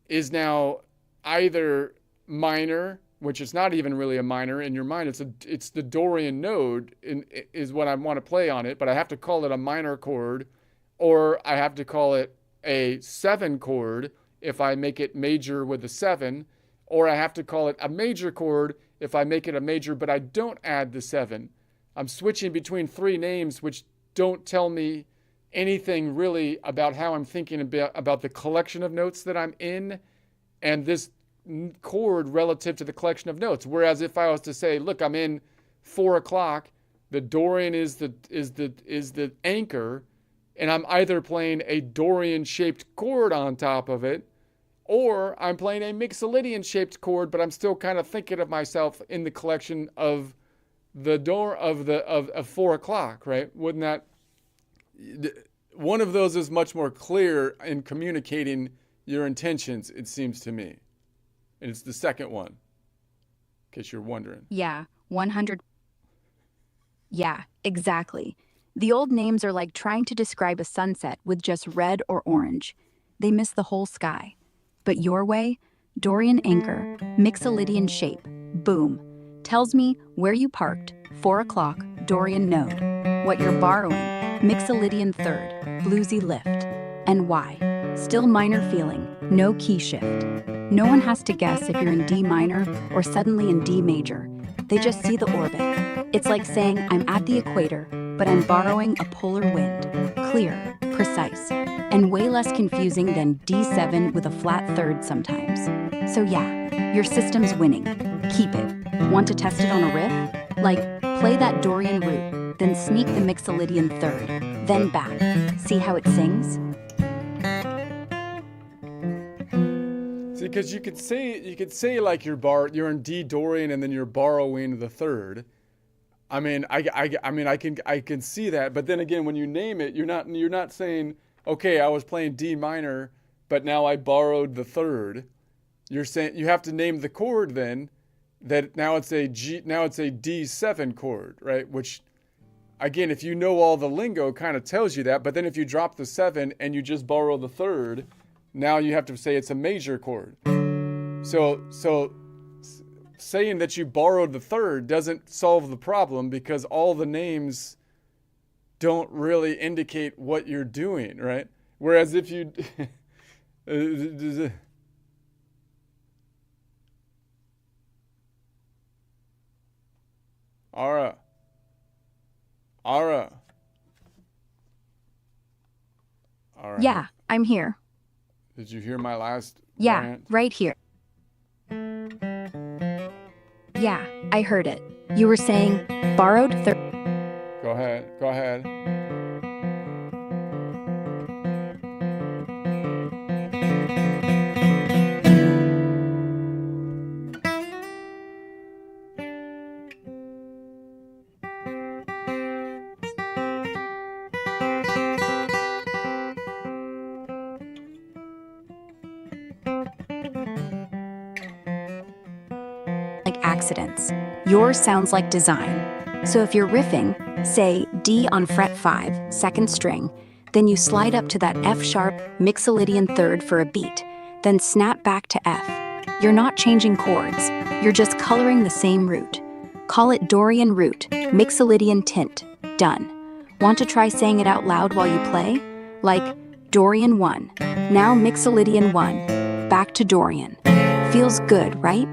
is now either minor, which is not even really a minor in your mind. It's the Dorian node is what I want to play on it, but I have to call it a minor chord, or I have to call it a 7 chord if I make it major with a 7, or I have to call it a major chord if I make it a major but I don't add the 7. I'm switching between 3 names which don't tell me anything really about how I'm thinking about the collection of notes that I'm in and this chord relative to the collection of notes. Whereas if I was to say, look, I'm in 4 o'clock, the Dorian is the anchor, and I'm either playing a Dorian shaped chord on top of it, or I'm playing a Mixolydian shaped chord, but I'm still kind of thinking of myself in the collection of the of 4 o'clock, right? Wouldn't that, one of those is much more clear in communicating your intentions, it seems to me. And it's the second one, in case you're wondering. Yeah, 100. Yeah, exactly. The old names are like trying to describe a sunset with just red or orange. They miss the whole sky. But your way, Dorian anchor, Mixolydian shape, boom, tells me where you parked, 4 o'clock, Dorian node, what you're borrowing, Mixolydian third, bluesy lift, and why. Still minor feeling, no key shift. No one has to guess if you're in D minor or suddenly in D major. They just see the orbit. It's like saying I'm at the equator, but I'm borrowing a polar wind. Clear, precise, and way less confusing than D7 with a flat third sometimes. So yeah, your system's winning. Keep it. Want to test it on a riff? Like, play that Dorian root, then sneak the Mixolydian third, then back. See how it sings? See, because you could say like you're in D Dorian and then you're borrowing the third. I mean, I can see that, but then again, when you name it, you're not saying, okay, I was playing D minor, but now I borrowed the third. You're saying you have to name the chord then, that now it's a D7 chord, right? Which, again, if you know all the lingo, kind of tells you that. But then if you drop the 7 and you just borrow the third, now you have to say it's a major chord. So saying that you borrowed the third doesn't solve the problem, because all the names don't really indicate what you're doing, right? Whereas if you Ara. All right. Yeah, I'm here. Did you hear my last Yeah, rant? right here. Yeah, I heard it. You were saying borrowed third. Go ahead. Like accidents. Yours sounds like design. So if you're riffing, say D on fret 5, second string, then you slide up to that F sharp Mixolydian third for a beat, then snap back to F. You're not changing chords, you're just coloring the same root. Call it Dorian root, Mixolydian tint. Done. Want to try saying it out loud while you play? Like Dorian 1, now Mixolydian 1, back to Dorian. Feels good, right?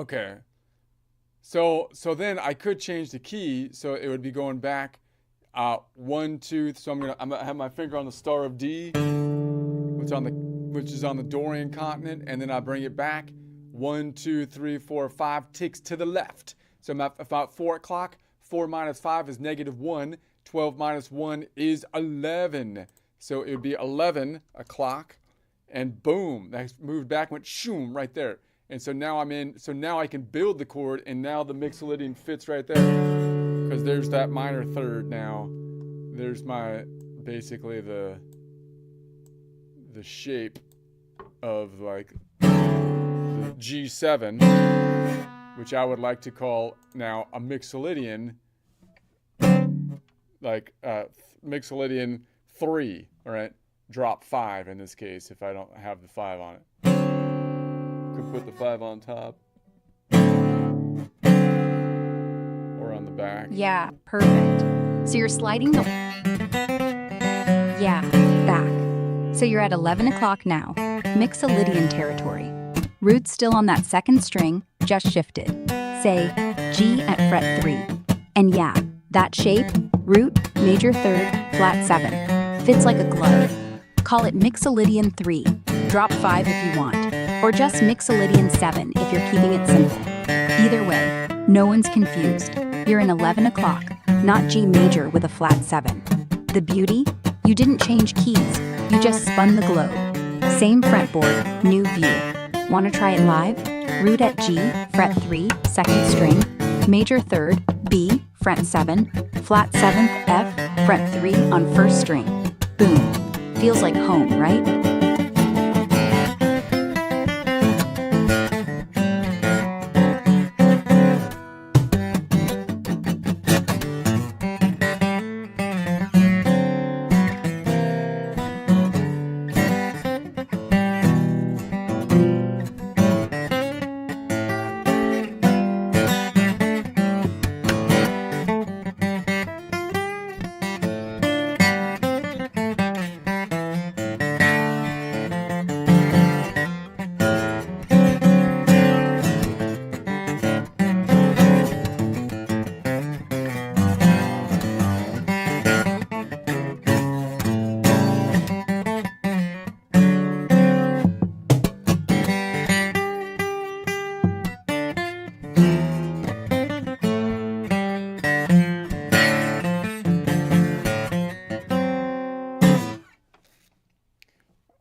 Okay. So then I could change the key, so it would be going back 1, 2. So I'm gonna have my finger on the star of D, which is on the Dorian continent, and then I bring it back 1, 2, 3, 4, 5 ticks to the left. So I'm at about 4 o'clock. 4 minus 5 is -1. 12 minus 1 is 11. So it would be 11 o'clock, and boom, that moved back, went shoom right there. And so now I'm in. So now I can build the chord, and now the Mixolydian fits right there, because there's that minor third now. There's my basically the shape of like the G7, which I would like to call now a Mixolydian, like Mixolydian 3, all right? Drop 5 in this case if I don't have the 5 on it. Could put the 5 on top or on the back. Yeah, perfect. So you're sliding the... Yeah, back. So you're at 11 o'clock now. Mixolydian territory. Root's still on that second string, just shifted. Say, G at fret 3. And yeah, that shape, root, major third, flat 7. Fits like a glove. Call it Mixolydian 3. Drop 5 if you want. Or just Mixolydian 7 if you're keeping it simple. Either way, no one's confused. You're in 11 o'clock, not G major with a flat 7. The beauty? You didn't change keys, you just spun the globe. Same fretboard, new view. Want to try it live? Root at G, fret 3, second string, major third, B, fret 7, flat 7th, F, fret 3 on first string. Boom. Feels like home, right?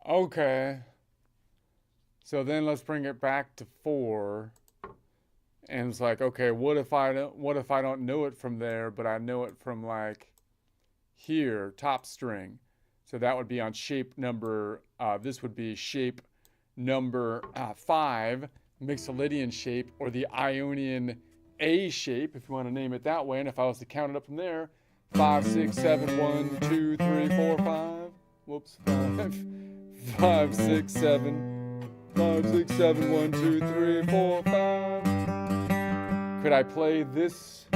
Okay. So then let's bring it back to 4. And it's like, okay, what if I don't know it from there, but I know it from like here, top string. So that would be on shape number, this would be shape number 5, Mixolydian shape, or the Ionian A shape, if you want to name it that way. And if I was to count it up from there, 5, 6, 7, 1, 2, 3, 4, 5. Whoops, 5, 6, 7, 5, 6, 7, 1, 2, 3, 4, 5. Could I play this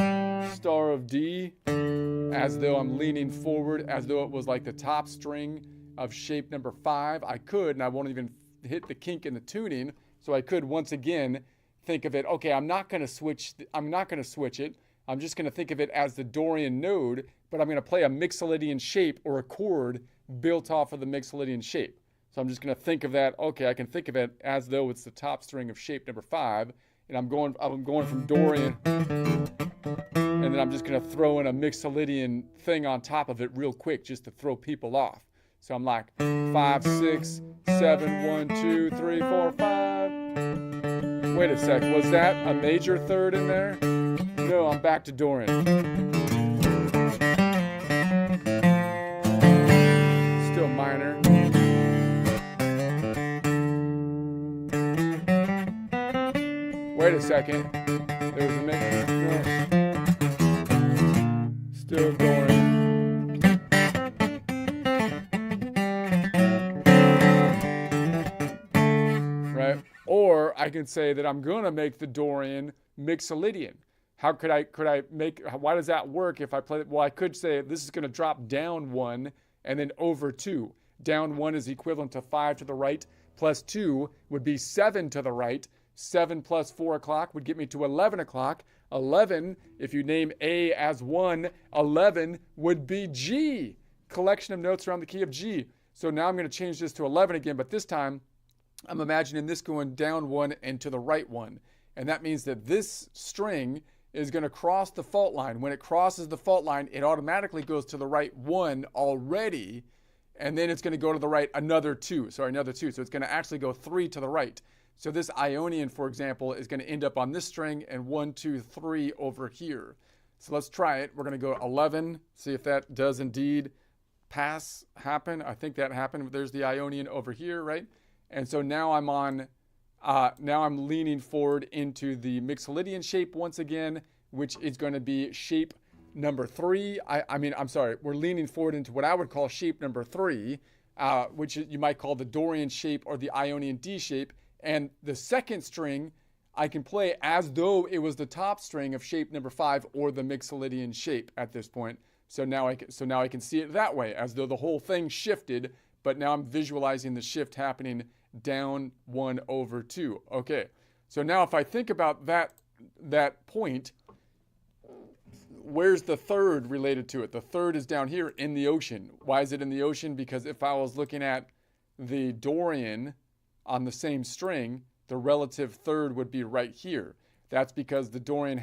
star of D as though I'm leaning forward, as though it was like the top string of shape number 5? I could, and I won't even hit the kink in the tuning. So I could once again think of it, okay, I'm not going to switch it. I'm just going to think of it as the Dorian node, but I'm going to play a Mixolydian shape or a chord built off of the Mixolydian shape. So I'm just going to think of that, okay, I can think of it as though it's the top string of shape number 5, and I'm going from Dorian, and then I'm just going to throw in a Mixolydian thing on top of it real quick just to throw people off. So I'm like 5, 6, 7, 1, 2, 3, 4, 5. Wait a sec, was that a major third in there? No, I'm back to Dorian. Still minor. Wait a second. There's a mix. Still Dorian. Right? Or I can say that I'm going to make the Dorian Mixolydian. How could I make, why does that work if I play it? Well, I could say this is going to drop down 1 and then over 2. Down 1 is equivalent to 5 to the right, plus 2 would be 7 to the right. 7 plus 4 o'clock would get me to 11 o'clock. 11, if you name A as 1, 11 would be G. Collection of notes around the key of G. So now I'm going to change this to 11 again, but this time I'm imagining this going down 1 and to the right 1. And that means that this string is going to cross the fault line. When it crosses the fault line, it automatically goes to the right 1 already, and then it's going to go to the right another 2. So it's going to actually go 3 to the right. So this Ionian, for example, is going to end up on this string and 1, 2, 3 over here. So let's try it. We're going to go 11, see if that does indeed happen. I think that happened. There's the Ionian over here, right? And so now I'm on, now I'm leaning forward into the Mixolydian shape once again, which is going to be shape number 3. We're leaning forward into what I would call shape number 3, which you might call the Dorian shape or the Ionian D shape. And the second string I can play as though it was the top string of shape number 5 or the Mixolydian shape at this point. So now I can see it that way, as though the whole thing shifted, but now I'm visualizing the shift happening down 1 over 2. Okay, so now if I think about that point, where's the third related to it? The third is down here in the ocean. Why is it in the ocean? Because if I was looking at the Dorian on the same string, the relative third would be right here. That's because the Dorian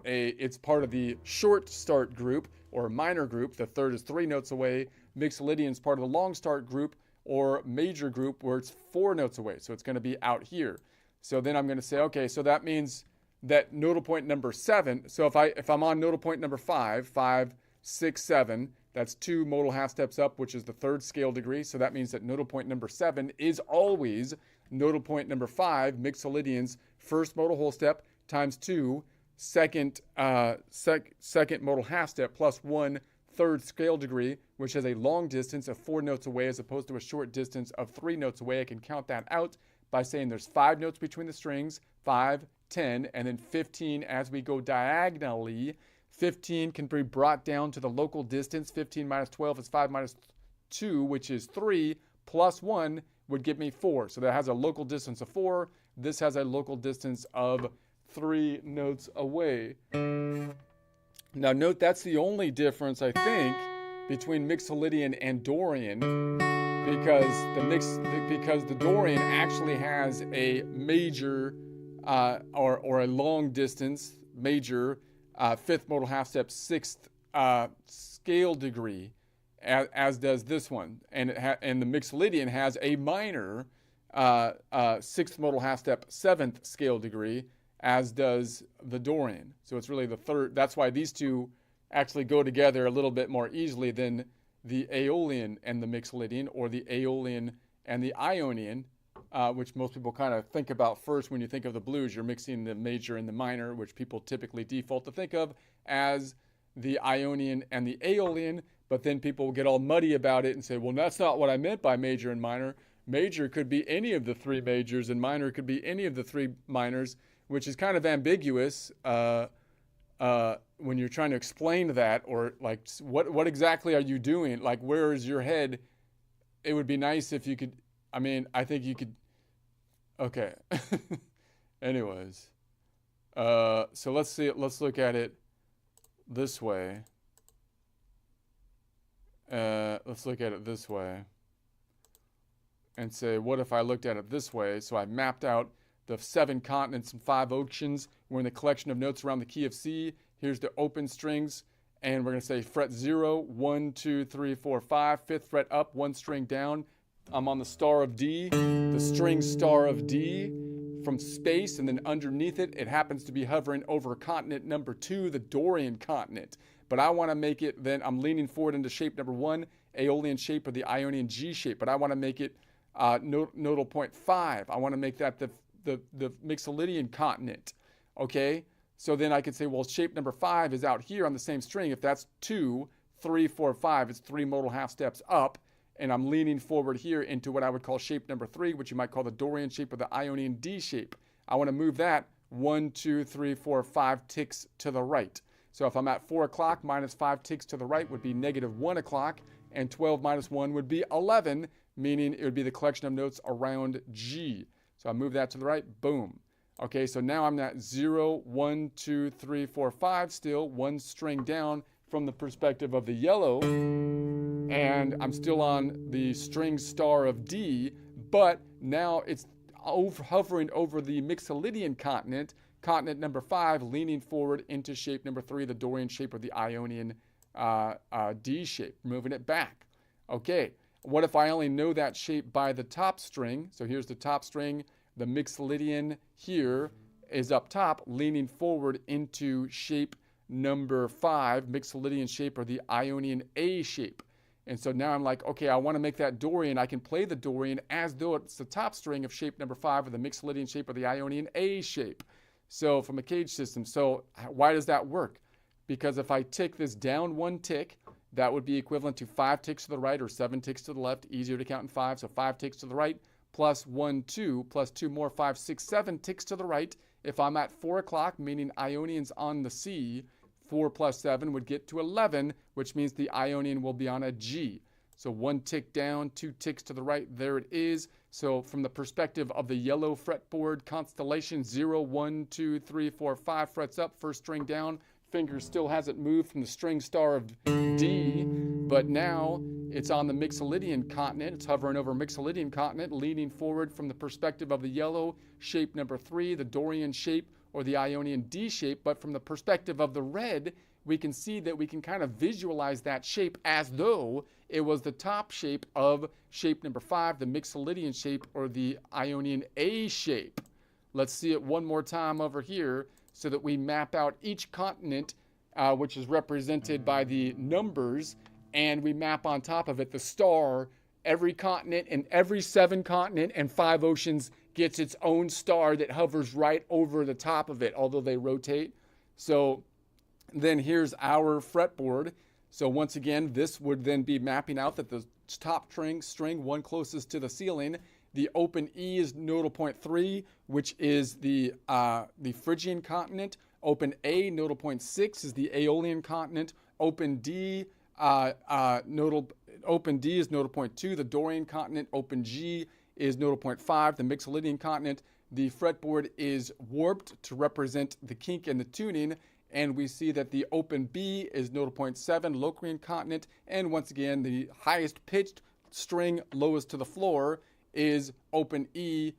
it's part of the short start group or minor group. The third is 3 notes away. Mixolydian is part of the long start group or major group where it's 4 notes away. So it's going to be out here. So then I'm going to say, okay, so that means that nodal point number 7. So if I'm on nodal point number 5, 6, 7, that's 2 modal half steps up, which is the third scale degree. So that means that nodal point number 7 is always nodal point number 5, Mixolydian's first modal whole step, times 2 second modal half step plus 1 third scale degree, which has a long distance of 4 notes away as opposed to a short distance of 3 notes away. I can count that out by saying there's 5 notes between the strings, 5, 10, and then 15 as we go diagonally. 15 can be brought down to the local distance. 15 minus 12 is 5 minus 2, which is 3, plus 1 would give me 4. So that has a local distance of 4. This has a local distance of 3 notes away. Now note that's the only difference, I think, between Mixolydian and Dorian, because the Dorian actually has a major or a long distance major 5th modal half step 6th scale degree, as does this one, and the Mixolydian has a minor 6th modal half step 7th scale degree, as does the Dorian. So it's really the third. That's why these two actually go together a little bit more easily than the Aeolian and the Mixolydian, or the Aeolian and the Ionian, which most people kind of think about first when you think of the blues. You're mixing the major and the minor, which people typically default to think of as the Ionian and the Aeolian, but then people get all muddy about it and say, well, that's not what I meant by major and minor. Major could be any of the 3 majors, and minor could be any of the 3 minors, which is kind of ambiguous when you're trying to explain that, or like, what exactly are you doing? Like, where is your head? It would be nice if you could, I think you could, okay. Anyways, so let's look at it this way. Let's look at it this way and say, what if I looked at it this way? So I mapped out the 7 continents and 5 oceans. We're in the collection of notes around the key of C. Here's the open strings, and we're going to say fret 0, 1, 2, 3, 4, 5, 5th fret up, 1 string down. I'm on the star of D, the string star of D from space, and then underneath it, it happens to be hovering over continent number 2, the Dorian continent. But I want to make it, then I'm leaning forward into shape number 1, Aeolian shape or the Ionian G shape, but I want to make it nodal point 5. I want to make that the Mixolydian continent, okay? So then I could say, well, shape number 5 is out here on the same string. If that's 2, 3, 4, 5, it's 3 modal half steps up, and I'm leaning forward here into what I would call shape number 3, which you might call the Dorian shape or the Ionian D shape. I want to move that 1, 2, 3, 4, 5 ticks to the right. So if I'm at 4 o'clock, minus 5 ticks to the right would be negative 1 o'clock, and 12 minus 1 would be 11, meaning it would be the collection of notes around G. So I move that to the right, boom. Okay, so now I'm at 0, 1, 2, 3, 4, 5 still, one string down from the perspective of the yellow, and I'm still on the string star of D, but now it's hovering over the Mixolydian continent, continent number 5, leaning forward into shape number 3, the Dorian shape or the Ionian D shape, moving it back. Okay, what if I only know that shape by the top string? So here's the top string. The Mixolydian here is up top, leaning forward into shape number 5, Mixolydian shape or the Ionian A shape. And so now I'm like, okay, I want to make that Dorian. I can play the Dorian as though it's the top string of shape number 5 or the Mixolydian shape or the Ionian A shape. So from a cage system. So why does that work? Because if I tick this down one tick, that would be equivalent to 5 ticks to the right or 7 ticks to the left. Easier to count in 5. So 5 ticks to the right plus 1, 2, plus 2 more, 5, 6, 7 ticks to the right. If I'm at 4 o'clock, meaning Ionian's on the C, 4 plus 7 would get to 11, which means the Ionian will be on a G. So 1 tick down, 2 ticks to the right, there it is. So from the perspective of the yellow fretboard constellation, 0, 1, 2, 3, 4, 5 frets up, first string down, finger still hasn't moved from the string star of D, but now it's on the Mixolydian continent. It's hovering over Mixolydian continent, leaning forward from the perspective of the yellow, shape number 3, the Dorian shape or the Ionian D shape. But from the perspective of the red, we can see that we can kind of visualize that shape as though it was the top shape of shape number 5, the Mixolydian shape or the Ionian A shape. Let's see it one more time over here so that we map out each continent, which is represented by the numbers, and we map on top of it the star. Every continent and every 7 continent and 5 oceans gets its own star that hovers right over the top of it, although they rotate. So then here's our fretboard. So once again, this would then be mapping out that the top string, one closest to the ceiling, the open E is nodal point 3, which is the Phrygian continent. Open A, nodal point 6, is the Aeolian continent. Open D, open D is nodal point 2, the Dorian continent. Open G is nodal point 5, the Mixolydian continent. The fretboard is warped to represent the kink and the tuning, and we see that the open B is nodal point 7, Locrian continent. And once again, the highest pitched string lowest to the floor is open E,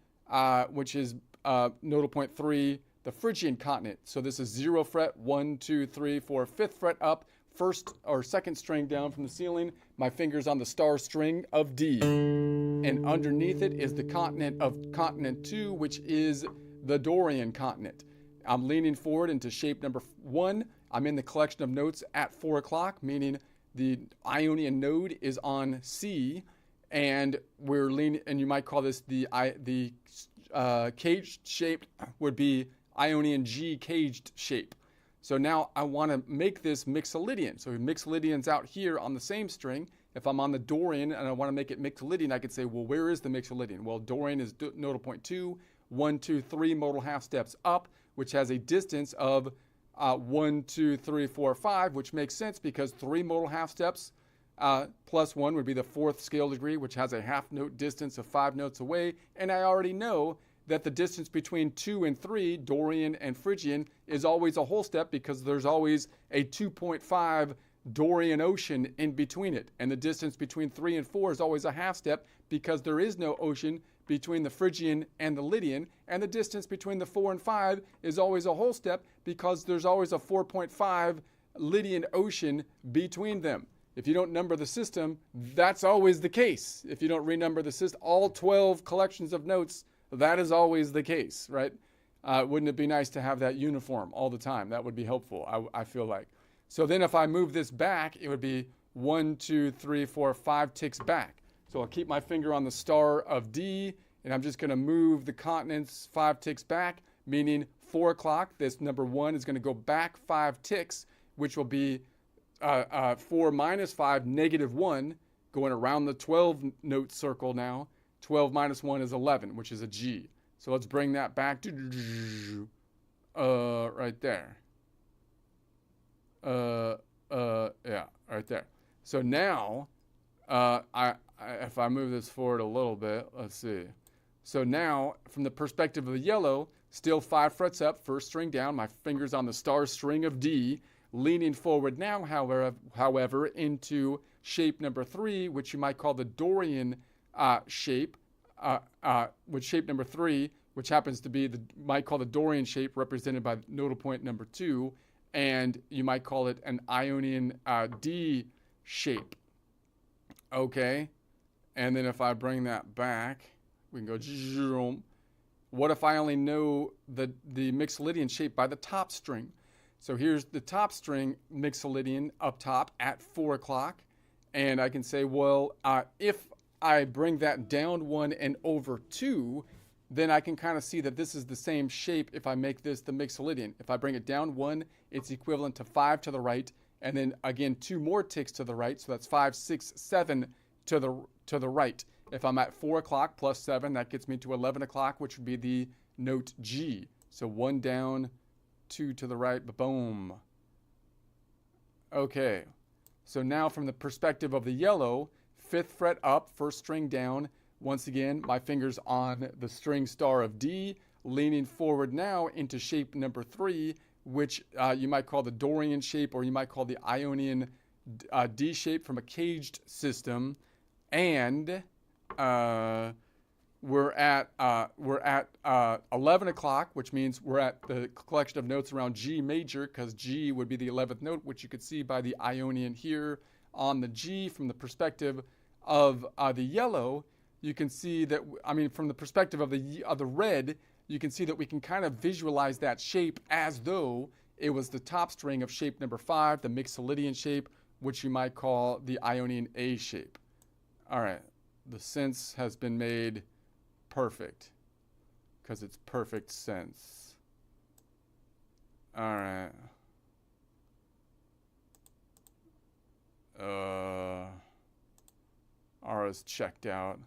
which is nodal point 3, the Phrygian continent. So this is 0 fret, 1, 2, 3, 4, 5th fret up, first or second string down from the ceiling. My finger's on the star string of D. And underneath it is the continent of continent 2, which is the Dorian continent. I'm leaning forward into shape number 1. I'm in the collection of notes at 4 o'clock, meaning the Ionian node is on C. And we're leaning, and you might call this the caged shape would be Ionian G caged shape. So now I want to make this Mixolydian. So Mixolydian's out here on the same string. If I'm on the Dorian and I want to make it Mixolydian, I could say, well, where is the Mixolydian? Well, Dorian is nodal point 2, 1, 2, 3 modal half steps up, which has a distance of 1, 2, 3, 4, 5, which makes sense because 3 modal half steps plus 1 would be the 4th scale degree, which has a half note distance of 5 notes away. And I already know that the distance between 2 and 3, Dorian and Phrygian, is always a whole step because there's always a 2.5 Dorian ocean in between it. And the distance between 3 and 4 is always a half step because there is no ocean between the Phrygian and the Lydian. And the distance between the 4 and 5 is always a whole step because there's always a 4.5 Lydian ocean between them. If you don't number the system, that's always the case. If you don't renumber the system, all 12 collections of notes, that is always the case, right? Wouldn't it be nice to have that uniform all the time? That would be helpful, I feel like. So then if I move this back, it would be 1, 2, 3, 4, 5 ticks back. So I'll keep my finger on the star of D, and I'm just going to move the continents 5 ticks back, meaning 4 o'clock. This number 1 is going to go back 5 ticks, which will be 4 minus 5, negative 1, going around the 12 note circle now. 12 minus 1 is 11, which is a G. So let's bring that back to right there. Yeah, right there. So now, if I move this forward a little bit, let's see. So now, from the perspective of the yellow, Still 5 frets up, first string down, my fingers on the star string of D, leaning forward now, however, into shape number 3, which you might call the Dorian shape, with shape number 3, which happens to be might call the Dorian shape, represented by nodal point number 2, and you might call it an Ionian D shape. Okay, and then if I bring that back, we can go zoom. What if I only know the Mixolydian shape by the top string? So here's the top string Mixolydian up top at 4 o'clock. And I can say, well, if I bring that down 1 and over 2, then I can kind of see that this is the same shape if I make this the Mixolydian. If I bring it down 1, it's equivalent to 5 to the right. And then again, 2 more ticks to the right. So that's 5, 6, 7 to the right. If I'm at 4 o'clock plus 7, that gets me to 11 o'clock, which would be the note G. So 1 down, 2 to the right, boom. Okay, so now from the perspective of the yellow, 5th fret up, first string down. Once again, my fingers on the string star of D, leaning forward now into shape number 3, which you might call the Dorian shape, or you might call the Ionian D shape from a caged system. And we're at 11 o'clock, which means we're at the collection of notes around G major, because G would be the 11th note, which you could see by the Ionian here on the G. From the perspective of the yellow, you can see that, from the perspective of the red, you can see that we can kind of visualize that shape as though it was the top string of shape number 5, the Mixolydian shape, which you might call the Ionian A shape. All right, the sense has been made perfect because it's perfect sense. All right. Aura's checked out.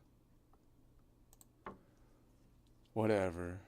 Whatever.